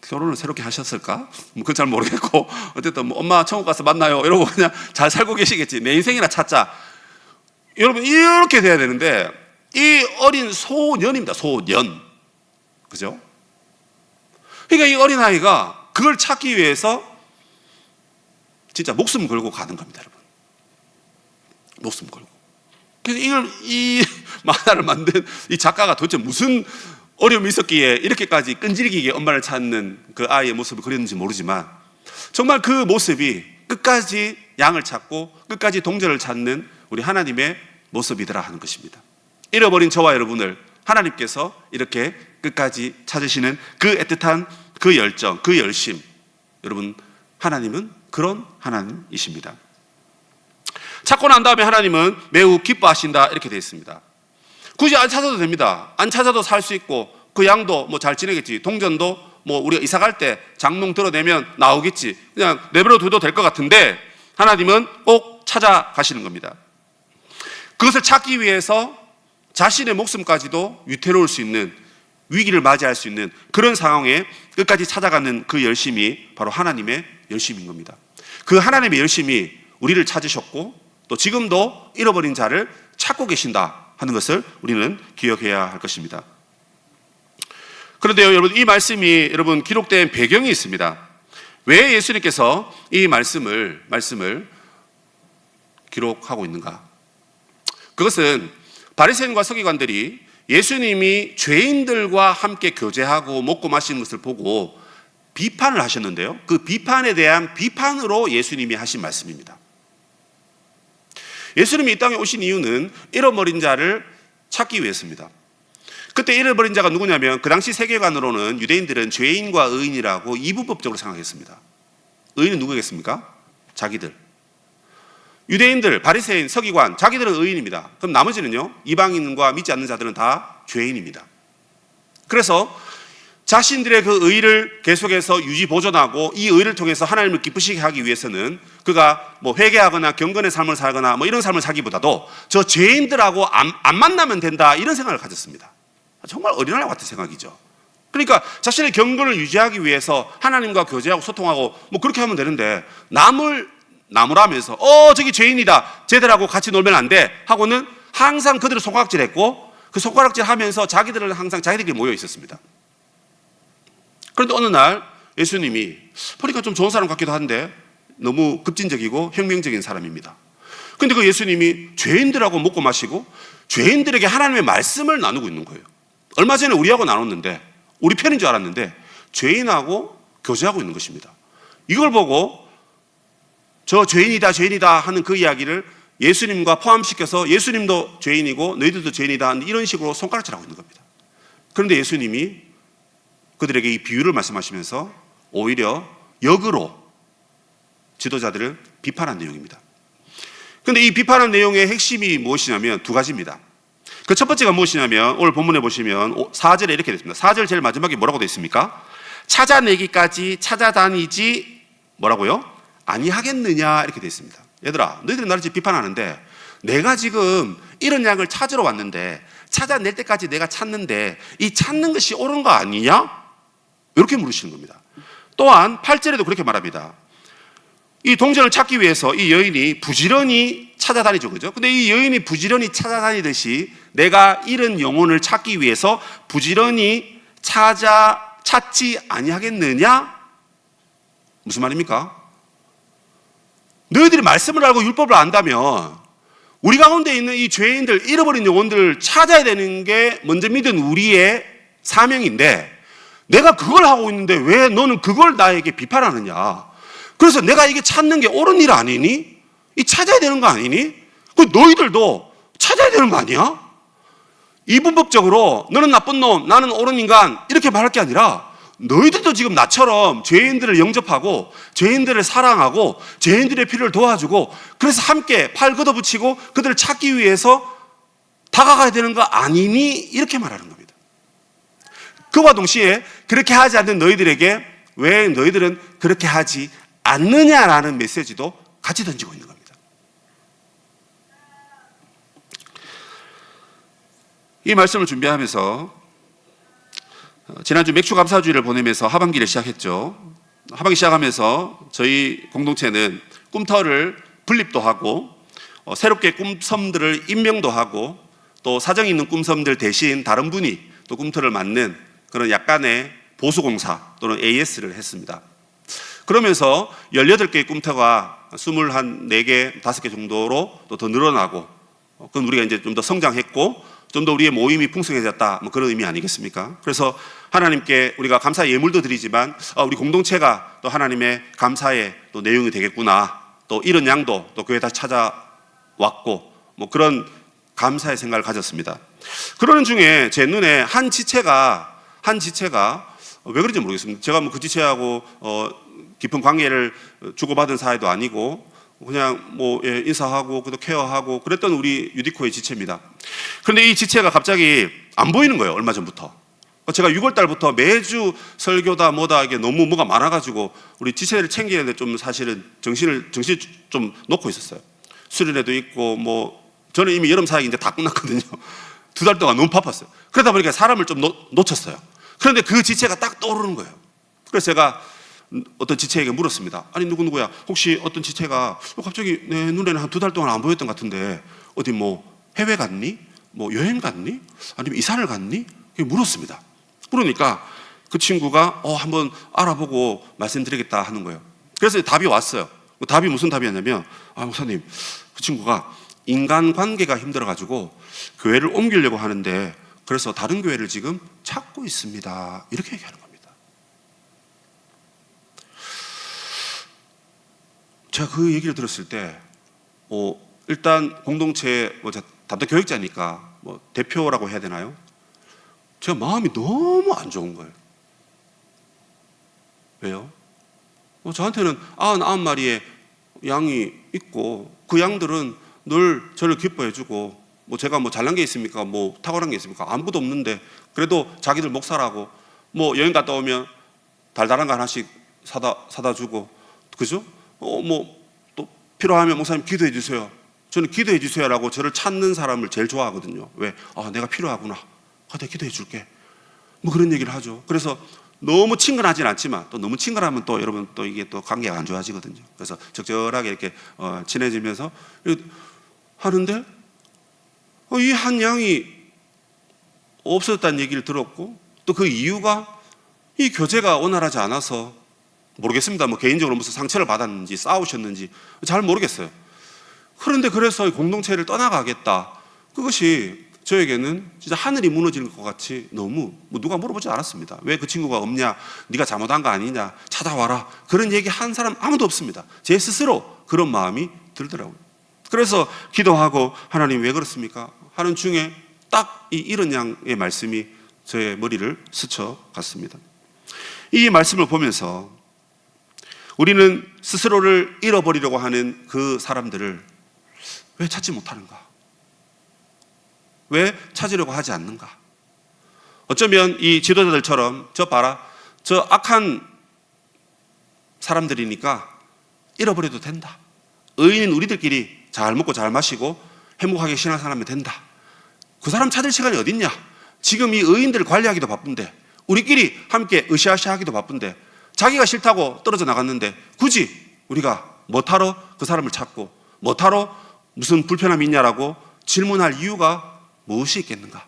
결혼을 새롭게 하셨을까? 그건 잘 모르겠고 어쨌든 엄마 천국 가서 만나요 이러고 그냥 잘 살고 계시겠지. 내 인생이나 찾자. 여러분, 이렇게 돼야 되는데 이 어린 소년입니다. 소년. 그죠? 그러니까 이 어린아이가 그걸 찾기 위해서 진짜 목숨 걸고 가는 겁니다, 여러분. 목숨 걸고. 그래서 이 만화를 만든 이 작가가 도대체 무슨 어려움이 있었기에 이렇게까지 끈질기게 엄마를 찾는 그 아이의 모습을 그렸는지 모르지만 정말 그 모습이 끝까지 양을 찾고 끝까지 동전을 찾는 우리 하나님의 모습이더라 하는 것입니다. 잃어버린 저와 여러분을 하나님께서 이렇게 끝까지 찾으시는 그 애틋한 그 열정, 그 열심, 여러분, 하나님은 그런 하나님이십니다. 찾고 난 다음에 하나님은 매우 기뻐하신다 이렇게 되어 있습니다. 굳이 안 찾아도 됩니다. 안 찾아도 살 수 있고 그 양도 뭐 잘 지내겠지. 동전도 뭐 우리가 이사 갈 때 장롱 드러내면 나오겠지. 그냥 내버려 둬도 될 것 같은데 하나님은 꼭 찾아가시는 겁니다. 그것을 찾기 위해서 자신의 목숨까지도 위태로울 수 있는, 위기를 맞이할 수 있는 그런 상황에 끝까지 찾아가는 그 열심이 바로 하나님의 열심인 겁니다. 그 하나님의 열심이 우리를 찾으셨고 또 지금도 잃어버린 자를 찾고 계신다 하는 것을 우리는 기억해야 할 것입니다. 그런데요, 여러분, 이 말씀이 여러분 기록된 배경이 있습니다. 왜 예수님께서 이 말씀을 기록하고 있는가? 그것은 바리새인과 서기관들이 예수님이 죄인들과 함께 교제하고 먹고 마시는 것을 보고 비판을 하셨는데요, 그 비판에 대한 비판으로 예수님이 하신 말씀입니다. 예수님이 이 땅에 오신 이유는 잃어버린 자를 찾기 위해서입니다. 그때 잃어버린 자가 누구냐면 그 당시 세계관으로는 유대인들은 죄인과 의인이라고 이분법적으로 생각했습니다. 의인은 누구겠습니까? 자기들. 유대인들, 바리새인, 서기관, 자기들은 의인입니다. 그럼 나머지는요, 이방인과 믿지 않는 자들은 다 죄인입니다. 그래서 자신들의 그 의를 계속해서 유지 보존하고 이 의를 통해서 하나님을 기쁘시게 하기 위해서는 그가 뭐 회개하거나 경건의 삶을 살거나 뭐 이런 삶을 살기보다도 저 죄인들하고 안 만나면 된다, 이런 생각을 가졌습니다. 정말 어린아이 같은 생각이죠. 그러니까 자신의 경건을 유지하기 위해서 하나님과 교제하고 소통하고 뭐 그렇게 하면 되는데 나무라면서 저기 죄인이다, 쟤들하고 같이 놀면 안 돼 하고는 항상 그들을 손가락질했고 그 손가락질 하면서 자기들은 항상 자기들끼리 모여 있었습니다. 그런데 어느 날 예수님이 보니까 좀 좋은 사람 같기도 한데 너무 급진적이고 혁명적인 사람입니다. 그런데 그 예수님이 죄인들하고 먹고 마시고 죄인들에게 하나님의 말씀을 나누고 있는 거예요. 얼마 전에 우리하고 나눴는데, 우리 편인 줄 알았는데 죄인하고 교제하고 있는 것입니다. 이걸 보고 저 죄인이다 하는 그 이야기를 예수님과 포함시켜서 예수님도 죄인이고 너희들도 죄인이다 이런 식으로 손가락질하고 있는 겁니다. 그런데 예수님이 그들에게 이 비유를 말씀하시면서 오히려 역으로 지도자들을 비판한 내용입니다. 그런데 이 비판한 내용의 핵심이 무엇이냐면 두 가지입니다. 그 첫 번째가 무엇이냐면 오늘 본문에 보시면 4절에 이렇게 되어 있습니다. 4절 제일 마지막에 뭐라고 되어 있습니까? 찾아내기까지 찾아다니지 뭐라고요? 아니하겠느냐, 이렇게 되어 있습니다. 얘들아, 너희들이 나를 지금 비판하는데 내가 지금 이런 양을 찾으러 왔는데 찾아낼 때까지 내가 찾는데 이 찾는 것이 옳은 거 아니냐? 이렇게 물으시는 겁니다. 또한 8절에도 그렇게 말합니다. 이 동전을 찾기 위해서 이 여인이 부지런히 찾아다니죠, 그죠? 근데 이 여인이 부지런히 찾아다니듯이 내가 잃은 영혼을 찾기 위해서 부지런히 찾지 아니하겠느냐? 무슨 말입니까? 너희들이 말씀을 알고 율법을 안다면 우리 가운데 있는 이 죄인들, 잃어버린 영혼들을 찾아야 되는 게 먼저 믿은 우리의 사명인데 내가 그걸 하고 있는데 왜 너는 그걸 나에게 비판하느냐? 그래서 내가 이게 찾는 게 옳은 일 아니니? 이 찾아야 되는 거 아니니? 그 너희들도 찾아야 되는 거 아니야? 이분법적으로 너는 나쁜 놈, 나는 옳은 인간 이렇게 말할 게 아니라 너희들도 지금 나처럼 죄인들을 영접하고 죄인들을 사랑하고 죄인들의 필요를 도와주고 그래서 함께 팔 걷어붙이고 그들을 찾기 위해서 다가가야 되는 거 아니니? 이렇게 말하는 겁니다. 그와 동시에 그렇게 하지 않는 너희들에게 왜 너희들은 그렇게 하지 않느냐라는 메시지도 같이 던지고 있는 겁니다. 이 말씀을 준비하면서 지난주 맥주 감사주의를 보내면서 하반기를 시작했죠. 하반기 시작하면서 저희 공동체는 꿈터를 분립도 하고 새롭게 꿈섬들을 임명도 하고 또 사정이 있는 꿈섬들 대신 다른 분이 또 꿈터를 맡는 그런 약간의 보수공사 또는 AS를 했습니다. 그러면서 18개의 꿈터가 24개, 5개 정도로 또 더 늘어나고 그건 우리가 이제 좀 더 성장했고 좀 더 우리의 모임이 풍성해졌다, 뭐 그런 의미 아니겠습니까? 그래서 하나님께 우리가 감사 예물도 드리지만 우리 공동체가 또 하나님의 감사의 또 내용이 되겠구나, 또 이런 양도 또 교회 다시 찾아왔고 뭐 그런 감사의 생각을 가졌습니다. 그러는 중에 제 눈에 한 지체가 왜 그런지 모르겠습니다. 제가 뭐 그 지체하고 깊은 관계를 주고받은 사이도 아니고 그냥 뭐 인사하고 또 케어하고 그랬던 우리 유디코의 지체입니다. 그런데 이 지체가 갑자기 안 보이는 거예요. 얼마 전부터. 제가 6월 달부터 매주 설교다 뭐다 이게 너무 뭐가 많아가지고 우리 지체를 챙기는데 좀 사실은 정신을 좀 놓고 있었어요. 수련회도 있고 뭐 저는 이미 여름 사역이 이제 다 끝났거든요. 2달 동안 너무 바빴어요. 그러다 보니까 사람을 좀 놓쳤어요. 그런데 그 지체가 딱 떠오르는 거예요. 그래서 제가 어떤 지체에게 물었습니다. 아니 누구야? 혹시 어떤 지체가 갑자기 내 눈에는 한 2달 동안 안 보였던 것 같은데 어디 뭐 해외 갔니? 뭐 여행 갔니? 아니면 이사를 갔니? 물었습니다. 그러니까 그 친구가 한번 알아보고 말씀드리겠다 하는 거예요. 그래서 답이 왔어요. 답이 무슨 답이었냐면 목사님, 그 친구가 인간관계가 힘들어가지고 교회를 옮기려고 하는데 그래서 다른 교회를 지금 찾고 있습니다. 이렇게 얘기하는 겁니다. 제가 그 얘기를 들었을 때 일단 공동체 담당 교육자니까 대표라고 해야 되나요? 제가 마음이 너무 안 좋은 거예요. 왜요? 저한테는 99마리의 양이 있고 그 양들은 늘 저를 기뻐해주고 제가 잘난 게 있습니까? 탁월한 게 있습니까? 아무것도 없는데 그래도 자기들 목사라고 여행 갔다 오면 달달한 거 하나씩 사다 주고 그죠? 또 필요하면 목사님 기도해 주세요. 저는 기도해 주세요라고 저를 찾는 사람을 제일 좋아하거든요. 왜? 내가 필요하구나. 내가 기도해 줄게. 그런 얘기를 하죠. 그래서 너무 친근하진 않지만 또 너무 친근하면 또 여러분 또 이게 또 관계가 안 좋아지거든요. 그래서 적절하게 이렇게 친해지면서 하는데 이 한 양이 없어졌다는 얘기를 들었고 또 그 이유가 이 교제가 원활하지 않아서 모르겠습니다. 개인적으로 무슨 상처를 받았는지 싸우셨는지 잘 모르겠어요. 그런데 그래서 공동체를 떠나가겠다. 그것이 저에게는 진짜 하늘이 무너지는 것 같이 너무 누가 물어보지 않았습니다. 왜 그 친구가 없냐? 네가 잘못한 거 아니냐? 찾아와라. 그런 얘기 한 사람 아무도 없습니다. 제 스스로 그런 마음이 들더라고요. 그래서 기도하고 하나님 왜 그렇습니까? 하는 중에 딱 이 이런 양의 말씀이 저의 머리를 스쳐갔습니다. 이 말씀을 보면서 우리는 스스로를 잃어버리려고 하는 그 사람들을 왜 찾지 못하는가? 왜 찾으려고 하지 않는가? 어쩌면 이 지도자들처럼 저 봐라, 저 악한 사람들이니까 잃어버려도 된다. 의인인 우리들끼리 잘 먹고 잘 마시고 행복하게 신앙생활하면 된다. 그 사람 찾을 시간이 어딨냐? 지금 이 의인들을 관리하기도 바쁜데 우리끼리 함께 으쌰으쌰하기도 바쁜데 자기가 싫다고 떨어져 나갔는데 굳이 우리가 뭐하러 그 사람을 찾고 뭐하러 무슨 불편함이 있냐라고 질문할 이유가 무엇이 있겠는가?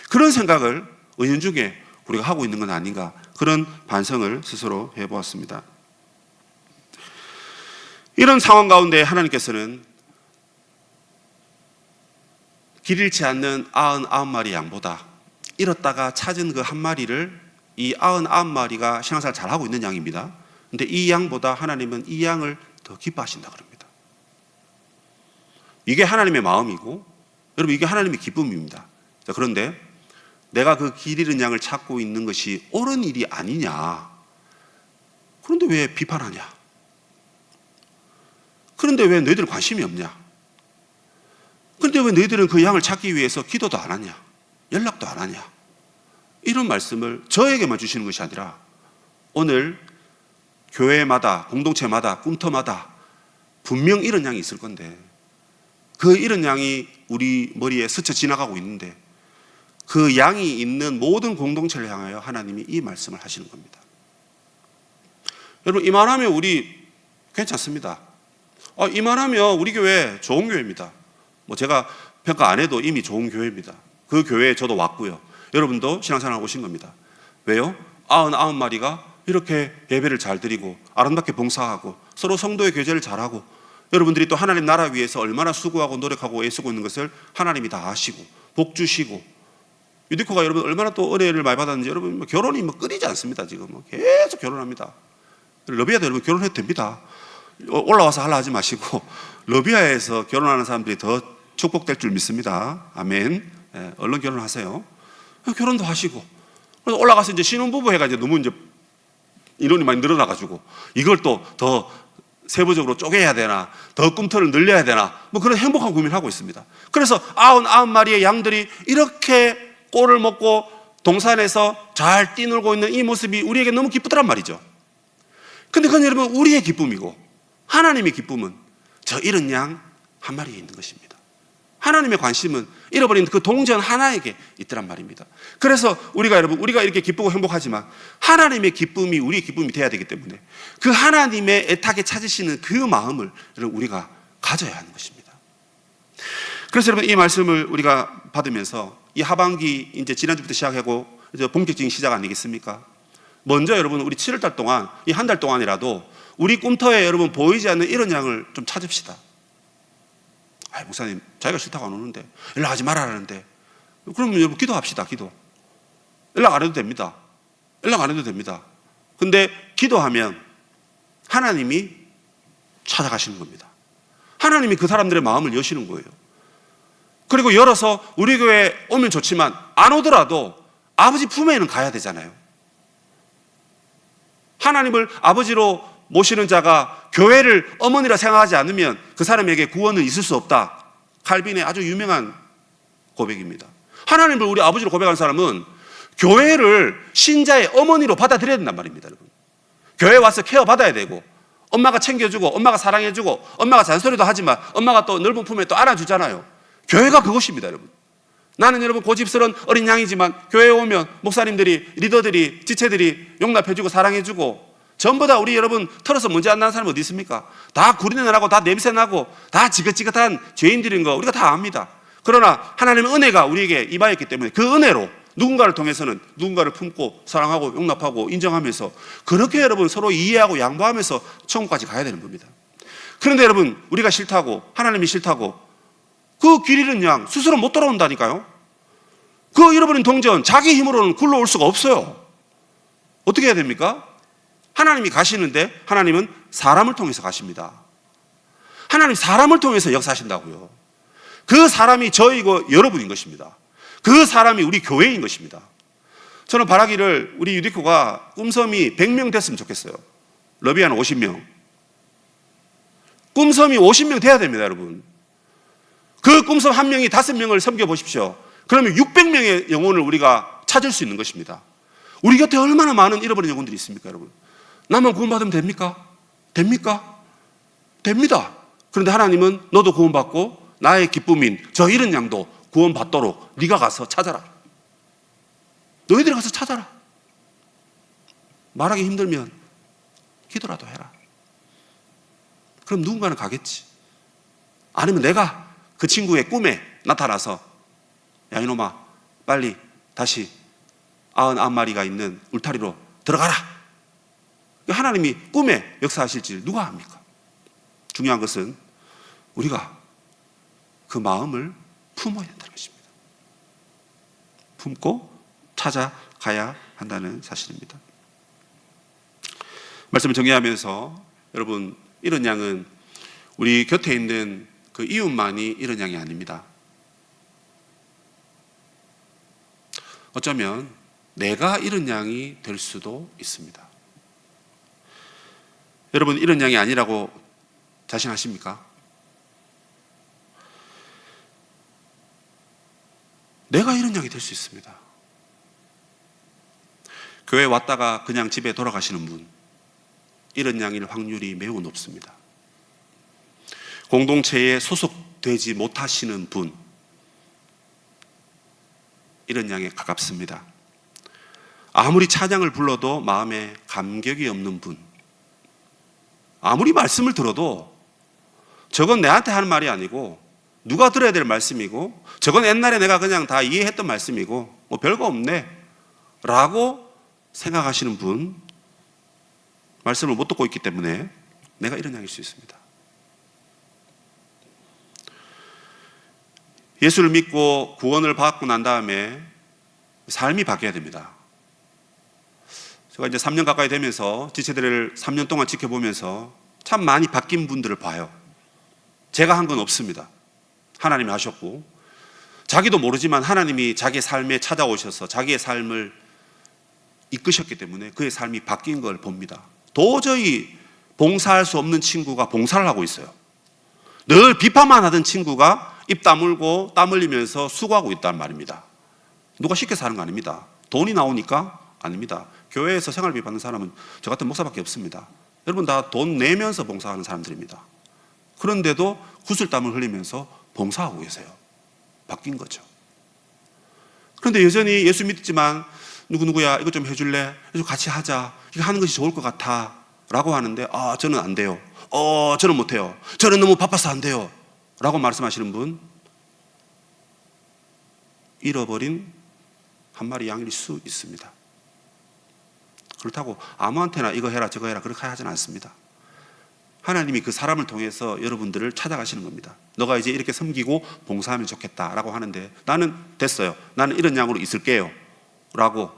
그런 생각을 은연중에 우리가 하고 있는 건 아닌가? 그런 반성을 스스로 해보았습니다. 이런 상황 가운데 하나님께서는 길 잃지 않는 99마리 양보다 잃었다가 찾은 그 한 마리를 이 99마리가 신앙생활 잘하고 있는 양입니다. 그런데 이 양보다 하나님은 이 양을 더 기뻐하신다 그럽니다. 이게 하나님의 마음이고 여러분 이게 하나님의 기쁨입니다. 자, 그런데 내가 그 길 잃은 양을 찾고 있는 것이 옳은 일이 아니냐? 그런데 왜 비판하냐? 그런데 왜 너희들 관심이 없냐? 그런데 왜 너희들은 그 양을 찾기 위해서 기도도 안 하냐? 연락도 안 하냐? 이런 말씀을 저에게만 주시는 것이 아니라 오늘 교회마다 공동체마다 꿈터마다 분명 이런 양이 있을 건데 그 이런 양이 우리 머리에 스쳐 지나가고 있는데 그 양이 있는 모든 공동체를 향하여 하나님이 이 말씀을 하시는 겁니다. 여러분 이만하면 우리 괜찮습니다. 이만하면 우리 교회 좋은 교회입니다. 제가 평가 안 해도 이미 좋은 교회입니다. 그 교회에 저도 왔고요. 여러분도 신앙생활 오신 겁니다. 왜요? 99마리가 이렇게 예배를 잘 드리고 아름답게 봉사하고 서로 성도의 교제를 잘하고 여러분들이 또 하나님 나라 위해서 얼마나 수고하고 노력하고 애쓰고 있는 것을 하나님이 다 아시고 복 주시고 유디코가 여러분 얼마나 또 은혜를 많이 받았는지 여러분 결혼이 끊이지 않습니다. 지금 계속 결혼합니다. 러비아도 여러분 결혼해도 됩니다. 올라와서 하려 하지 마시고 러비아에서 결혼하는 사람들이 더 축복될 줄 믿습니다. 아멘. 얼른 결혼하세요. 결혼도 하시고 그래서 올라가서 이제 신혼부부 해가 너무 이제 인원이 많이 늘어나가지고 이걸 또 더 세부적으로 쪼개야 되나 더 꿈틀을 늘려야 되나 그런 행복한 고민을 하고 있습니다. 그래서 99마리의 양들이 이렇게 꼴을 먹고 동산에서 잘 뛰놀고 있는 이 모습이 우리에게 너무 기쁘더란 말이죠. 근데 그건 여러분 우리의 기쁨이고 하나님의 기쁨은 저 잃은 양 한 마리에 있는 것입니다. 하나님의 관심은 잃어버린 그 동전 하나에게 있더란 말입니다. 그래서 우리가 이렇게 기쁘고 행복하지만 하나님의 기쁨이 우리의 기쁨이 돼야 되기 때문에 그 하나님의 애타게 찾으시는 그 마음을 우리가 가져야 하는 것입니다. 그래서 여러분 이 말씀을 우리가 받으면서 이 하반기 이제 지난주부터 시작하고 이제 본격적인 시작 아니겠습니까? 먼저 여러분 우리 7월달 동안 이 한 달 동안이라도 우리 꿈터에 여러분 보이지 않는 이런 양을 좀 찾읍시다. 목사님 자기가 싫다고 안 오는데 연락하지 말아라는데 그러면 여러분 기도합시다. 기도 연락 안 해도 됩니다. 연락 안 해도 됩니다. 근데 기도하면 하나님이 찾아가시는 겁니다. 하나님이 그 사람들의 마음을 여시는 거예요. 그리고 열어서 우리 교회에 오면 좋지만 안 오더라도 아버지 품에는 가야 되잖아요. 하나님을 아버지로 모시는 자가 교회를 어머니라 생각하지 않으면 그 사람에게 구원은 있을 수 없다. 칼빈의 아주 유명한 고백입니다. 하나님을 우리 아버지로 고백하는 사람은 교회를 신자의 어머니로 받아들여야 된단 말입니다. 여러분. 교회에 와서 케어받아야 되고 엄마가 챙겨주고 엄마가 사랑해주고 엄마가 잔소리도 하지만 엄마가 또 넓은 품에 또 안아주잖아요. 교회가 그것입니다. 여러분. 나는 여러분 고집스러운 어린 양이지만 교회에 오면 목사님들이 리더들이 지체들이 용납해주고 사랑해주고 전부 다 우리 여러분 털어서 문제 안 나는 사람 어디 있습니까? 다 구리내 나고 다 냄새 나고 다 지긋지긋한 죄인들인 거 우리가 다 압니다. 그러나 하나님의 은혜가 우리에게 임하였기 때문에 그 은혜로 누군가를 통해서는 누군가를 품고 사랑하고 용납하고 인정하면서 그렇게 여러분 서로 이해하고 양보하면서 천국까지 가야 되는 겁니다. 그런데 여러분 우리가 싫다고 하나님이 싫다고 그 길 잃은 양 스스로 못 돌아온다니까요. 그 잃어버린 동전 자기 힘으로는 굴러올 수가 없어요. 어떻게 해야 됩니까? 하나님이 가시는데 하나님은 사람을 통해서 가십니다. 하나님 사람을 통해서 역사하신다고요. 그 사람이 저이고 여러분인 것입니다. 그 사람이 우리 교회인 것입니다. 저는 바라기를 우리 유디코가 꿈섬이 100명 됐으면 좋겠어요. 러비아는 50명. 꿈섬이 50명 돼야 됩니다, 여러분. 그 꿈섬 한 명이 5명을 섬겨보십시오. 그러면 600명의 영혼을 우리가 찾을 수 있는 것입니다. 우리 곁에 얼마나 많은 잃어버린 영혼들이 있습니까, 여러분? 나만 구원받으면 됩니까? 됩니까? 됩니다. 그런데 하나님은 너도 구원받고 나의 기쁨인 저 잃은 양도 구원받도록 네가 가서 찾아라. 너희들이 가서 찾아라. 말하기 힘들면 기도라도 해라. 그럼 누군가는 가겠지. 아니면 내가 그 친구의 꿈에 나타나서 야 이놈아 빨리 다시 99마리가 있는 울타리로 들어가라. 하나님이 꿈에 역사하실지 누가 압니까? 중요한 것은 우리가 그 마음을 품어야 된다는 것입니다. 품고 찾아가야 한다는 사실입니다. 말씀을 정리하면서 여러분 이런 양은 우리 곁에 있는 그 이웃만이 이런 양이 아닙니다. 어쩌면 내가 이런 양이 될 수도 있습니다. 여러분 이런 양이 아니라고 자신하십니까? 내가 이런 양이 될 수 있습니다. 교회 왔다가 그냥 집에 돌아가시는 분, 이런 양일 확률이 매우 높습니다. 공동체에 소속되지 못하시는 분, 이런 양에 가깝습니다. 아무리 찬양을 불러도 마음에 감격이 없는 분, 아무리 말씀을 들어도 저건 내한테 하는 말이 아니고 누가 들어야 될 말씀이고 저건 옛날에 내가 그냥 다 이해했던 말씀이고 뭐 별거 없네 라고 생각하시는 분, 말씀을 못 듣고 있기 때문에 내가 이런 양일 수 있습니다. 예수를 믿고 구원을 받고 난 다음에 삶이 바뀌어야 됩니다. 제가 이제 3년 가까이 되면서 지체들을 3년 동안 지켜보면서 참 많이 바뀐 분들을 봐요. 제가 한 건 없습니다. 하나님이 하셨고 자기도 모르지만 하나님이 자기의 삶에 찾아오셔서 자기의 삶을 이끄셨기 때문에 그의 삶이 바뀐 걸 봅니다. 도저히 봉사할 수 없는 친구가 봉사를 하고 있어요. 늘 비판만 하던 친구가 입 다물고 땀 흘리면서 수고하고 있단 말입니다. 누가 시켜서 하는 거 아닙니다. 돈이 나오니까? 아닙니다. 교회에서 생활비 받는 사람은 저 같은 목사밖에 없습니다. 여러분 다 돈 내면서 봉사하는 사람들입니다. 그런데도 구슬땀을 흘리면서 봉사하고 계세요. 바뀐 거죠. 그런데 여전히 예수 믿지만 누구누구야 이거 좀 해줄래? 이거 같이 하자. 이거 하는 것이 좋을 것 같아 라고 하는데 저는 안 돼요. 저는 못해요. 저는 너무 바빠서 안 돼요 라고 말씀하시는 분, 잃어버린 한 마리 양일 수 있습니다. 그렇다고 아무한테나 이거 해라 저거 해라 그렇게 하진 않습니다. 하나님이 그 사람을 통해서 여러분들을 찾아가시는 겁니다. 너가 이제 이렇게 섬기고 봉사하면 좋겠다라고 하는데 나는 됐어요. 나는 이런 양으로 있을게요 라고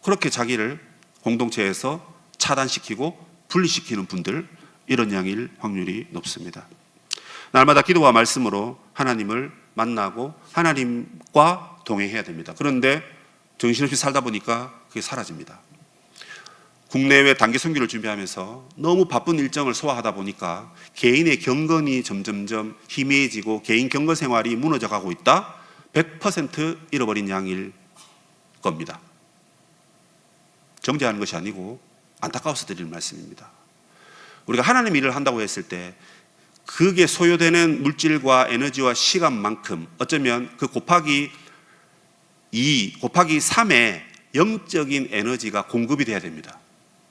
그렇게 자기를 공동체에서 차단시키고 분리시키는 분들, 이런 양일 확률이 높습니다. 날마다 기도와 말씀으로 하나님을 만나고 하나님과 동행해야 됩니다. 그런데 정신없이 살다 보니까 그게 사라집니다. 국내외 단기 선교를 준비하면서 너무 바쁜 일정을 소화하다 보니까 개인의 경건이 점점점 희미해지고 개인 경건 생활이 무너져 가고 있다. 100% 잃어버린 양일 겁니다. 정죄하는 것이 아니고 안타까워서 드리는 말씀입니다. 우리가 하나님 일을 한다고 했을 때 그게 소요되는 물질과 에너지와 시간만큼 어쩌면 그 곱하기 2, 곱하기 3의 영적인 에너지가 공급이 돼야 됩니다.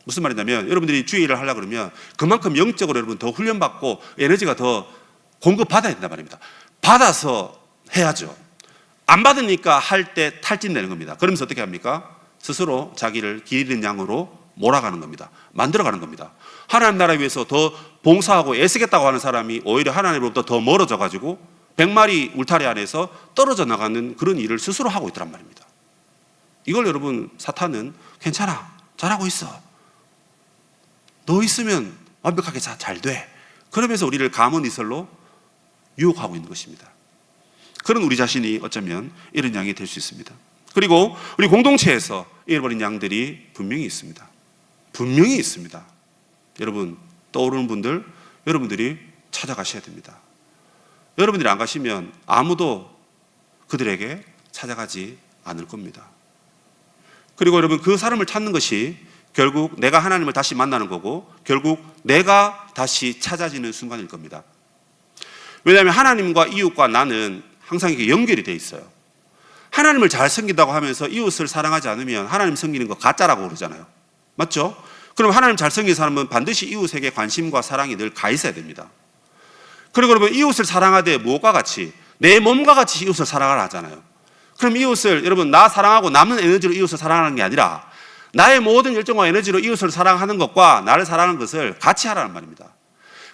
무슨 말이냐면 여러분들이 주의 일을 하려고 그러면 그만큼 영적으로 여러분 더 훈련받고 에너지가 더 공급받아야 된단 말입니다. 받아서 해야죠. 안 받으니까 할 때 탈진되는 겁니다. 그러면서 어떻게 합니까? 스스로 자기를 길 잃은 양으로 몰아가는 겁니다. 만들어가는 겁니다. 하나님 나라 위해서 더 봉사하고 애쓰겠다고 하는 사람이 오히려 하나님으로부터 더 멀어져 가지고 100마리 울타리 안에서 떨어져 나가는 그런 일을 스스로 하고 있더란 말입니다. 이걸 여러분 사탄은 괜찮아 잘하고 있어 너 있으면 완벽하게 잘 돼 그러면서 우리를 가문이설로 유혹하고 있는 것입니다. 그런 우리 자신이 어쩌면 이런 양이 될 수 있습니다. 그리고 우리 공동체에서 잃어버린 양들이 분명히 있습니다. 분명히 있습니다. 여러분 떠오르는 분들 여러분들이 찾아가셔야 됩니다. 여러분들이 안 가시면 아무도 그들에게 찾아가지 않을 겁니다. 그리고 여러분 그 사람을 찾는 것이 결국 내가 하나님을 다시 만나는 거고 결국 내가 다시 찾아지는 순간일 겁니다. 왜냐하면 하나님과 이웃과 나는 항상 이게 연결이 돼 있어요. 하나님을 잘 섬긴다고 하면서 이웃을 사랑하지 않으면 하나님 섬기는 거 가짜라고 그러잖아요. 맞죠? 그럼 하나님 잘 섬기는 사람은 반드시 이웃에게 관심과 사랑이 늘 가 있어야 됩니다. 그리고 여러분 이웃을 사랑하되 무엇과 같이 내 몸과 같이 이웃을 사랑하라 하잖아요. 그럼 이웃을 여러분 나 사랑하고 남는 에너지로 이웃을 사랑하는 게 아니라 나의 모든 열정과 에너지로 이웃을 사랑하는 것과 나를 사랑하는 것을 같이 하라는 말입니다.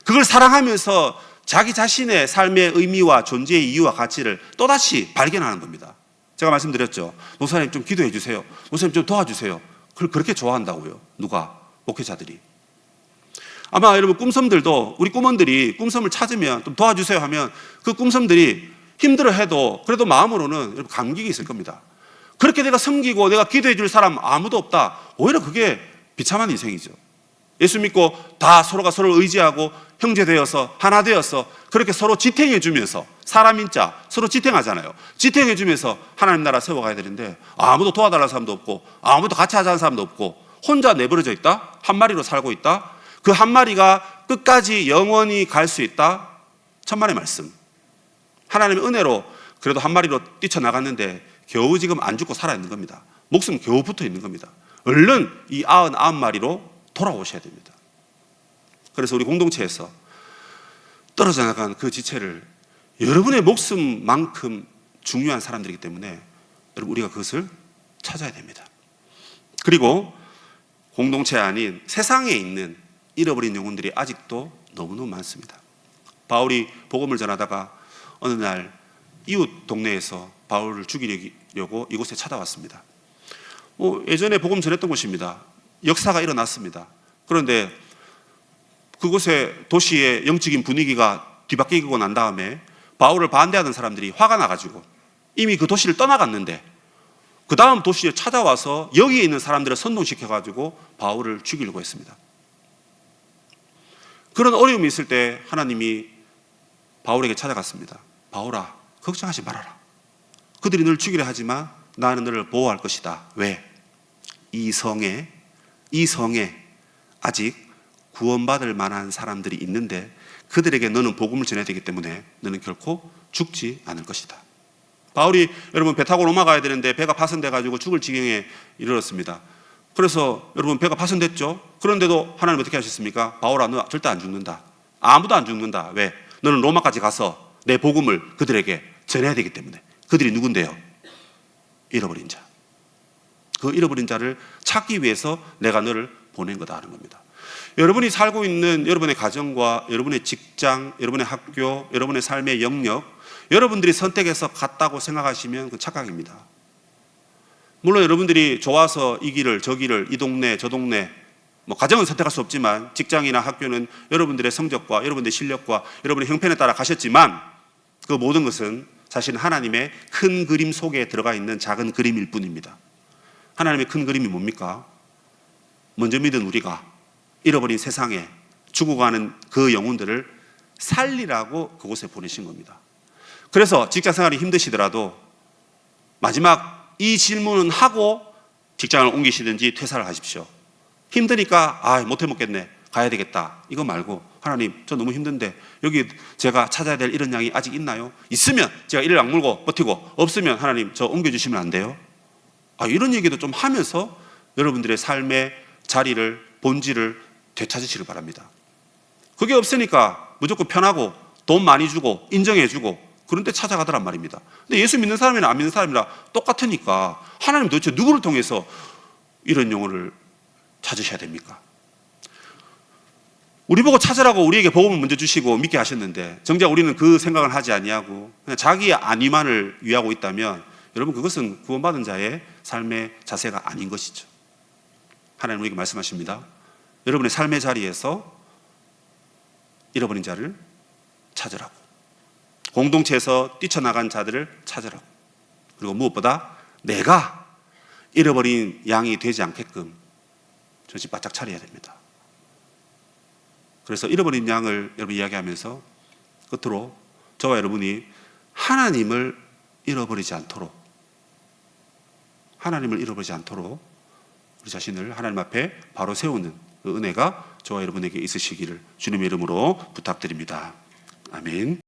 그걸 사랑하면서 자기 자신의 삶의 의미와 존재의 이유와 가치를 또다시 발견하는 겁니다. 제가 말씀드렸죠. 목사님 좀 기도해 주세요. 목사님 좀 도와주세요. 그걸 그렇게 좋아한다고요. 누가? 목회자들이. 아마 여러분 꿈섬들도 우리 꿈원들이 꿈섬을 찾으면 좀 도와주세요 하면 그 꿈섬들이 힘들어해도 그래도 마음으로는 여러분 감격이 있을 겁니다. 그렇게 내가 섬기고 내가 기도해 줄 사람 아무도 없다. 오히려 그게 비참한 인생이죠. 예수 믿고 다 서로가 서로를 의지하고 형제 되어서 하나 되어서 그렇게 서로 지탱해 주면서 사람인자 서로 지탱하잖아요. 지탱해 주면서 하나님 나라 세워가야 되는데 아무도 도와달라는 사람도 없고 아무도 같이 하자는 사람도 없고 혼자 내버려져 있다. 한 마리로 살고 있다. 그 한 마리가 끝까지 영원히 갈 수 있다. 천만의 말씀. 하나님의 은혜로 그래도 한 마리로 뛰쳐나갔는데 겨우 지금 안 죽고 살아있는 겁니다. 목숨 겨우 붙어 있는 겁니다. 얼른 이 99마리로 돌아오셔야 됩니다. 그래서 우리 공동체에서 떨어져 나간 그 지체를 여러분의 목숨만큼 중요한 사람들이기 때문에 여러분 우리가 그것을 찾아야 됩니다. 그리고 공동체 아닌 세상에 있는 잃어버린 영혼들이 아직도 너무너무 많습니다. 바울이 복음을 전하다가 어느 날 이웃 동네에서 바울을 죽이려고 이곳에 찾아왔습니다. 예전에 복음 전했던 곳입니다. 역사가 일어났습니다. 그런데 그곳의 도시의 영적인 분위기가 뒤바뀌고 난 다음에 바울을 반대하는 사람들이 화가 나가지고 이미 그 도시를 떠나갔는데 그 다음 도시에 찾아와서 여기에 있는 사람들을 선동시켜가지고 바울을 죽이려고 했습니다. 그런 어려움이 있을 때 하나님이 바울에게 찾아갔습니다. 바울아, 걱정하지 말아라. 그들이 널 죽이려 하지만 나는 너를 보호할 것이다. 왜? 이 성에 아직 구원받을 만한 사람들이 있는데 그들에게 너는 복음을 전해야 되기 때문에 너는 결코 죽지 않을 것이다. 바울이 여러분 배 타고 로마 가야 되는데 배가 파손돼 가지고 죽을 지경에 이르렀습니다. 그래서 여러분 배가 파손됐죠. 그런데도 하나님 어떻게 하셨습니까? 바울아, 너 절대 안 죽는다. 아무도 안 죽는다. 왜? 너는 로마까지 가서 내 복음을 그들에게 전해야 되기 때문에. 그들이 누군데요? 잃어버린 자. 그 잃어버린 자를 찾기 위해서 내가 너를 보낸 거다 하는 겁니다. 여러분이 살고 있는 여러분의 가정과 여러분의 직장, 여러분의 학교, 여러분의 삶의 영역, 여러분들이 선택해서 갔다고 생각하시면 그 착각입니다. 물론 여러분들이 좋아서 이 길을 저 길을 이 동네 저 동네 가정은 선택할 수 없지만 직장이나 학교는 여러분들의 성적과 여러분들의 실력과 여러분의 형편에 따라 가셨지만 그 모든 것은 사실 하나님의 큰 그림 속에 들어가 있는 작은 그림일 뿐입니다. 하나님의 큰 그림이 뭡니까? 먼저 믿은 우리가 잃어버린 세상에 죽어가는 그 영혼들을 살리라고 그곳에 보내신 겁니다. 그래서 직장 생활이 힘드시더라도 마지막 이 질문은 하고 직장을 옮기시든지 퇴사를 하십시오. 힘드니까 못 해먹겠네, 가야 되겠다, 이거 말고 하나님 저 너무 힘든데 여기 제가 찾아야 될 이런 양이 아직 있나요? 있으면 제가 이를 악물고 버티고, 없으면 하나님 저 옮겨주시면 안 돼요? 이런 얘기도 좀 하면서 여러분들의 삶의 자리를, 본질을 되찾으시길 바랍니다. 그게 없으니까 무조건 편하고 돈 많이 주고 인정해주고 그런 데 찾아가더란 말입니다. 근데 예수 믿는 사람이나 안 믿는 사람이나 똑같으니까 하나님 도대체 누구를 통해서 이런 영혼을 찾으셔야 됩니까? 우리 보고 찾으라고 우리에게 복음을 먼저 주시고 믿게 하셨는데 정작 우리는 그 생각을 하지 아니하고 그냥 자기의 안위만을 위하고 있다면 여러분 그것은 구원받은 자의 삶의 자세가 아닌 것이죠. 하나님 우리에게 말씀하십니다. 여러분의 삶의 자리에서 잃어버린 자를 찾으라고, 공동체에서 뛰쳐나간 자들을 찾으라고, 그리고 무엇보다 내가 잃어버린 양이 되지 않게끔 정신 바짝 차려야 됩니다. 그래서 잃어버린 양을 여러분 이야기하면서 끝으로 저와 여러분이 하나님을 잃어버리지 않도록 우리 자신을 하나님 앞에 바로 세우는 그 은혜가 저와 여러분에게 있으시기를 주님의 이름으로 부탁드립니다. 아멘.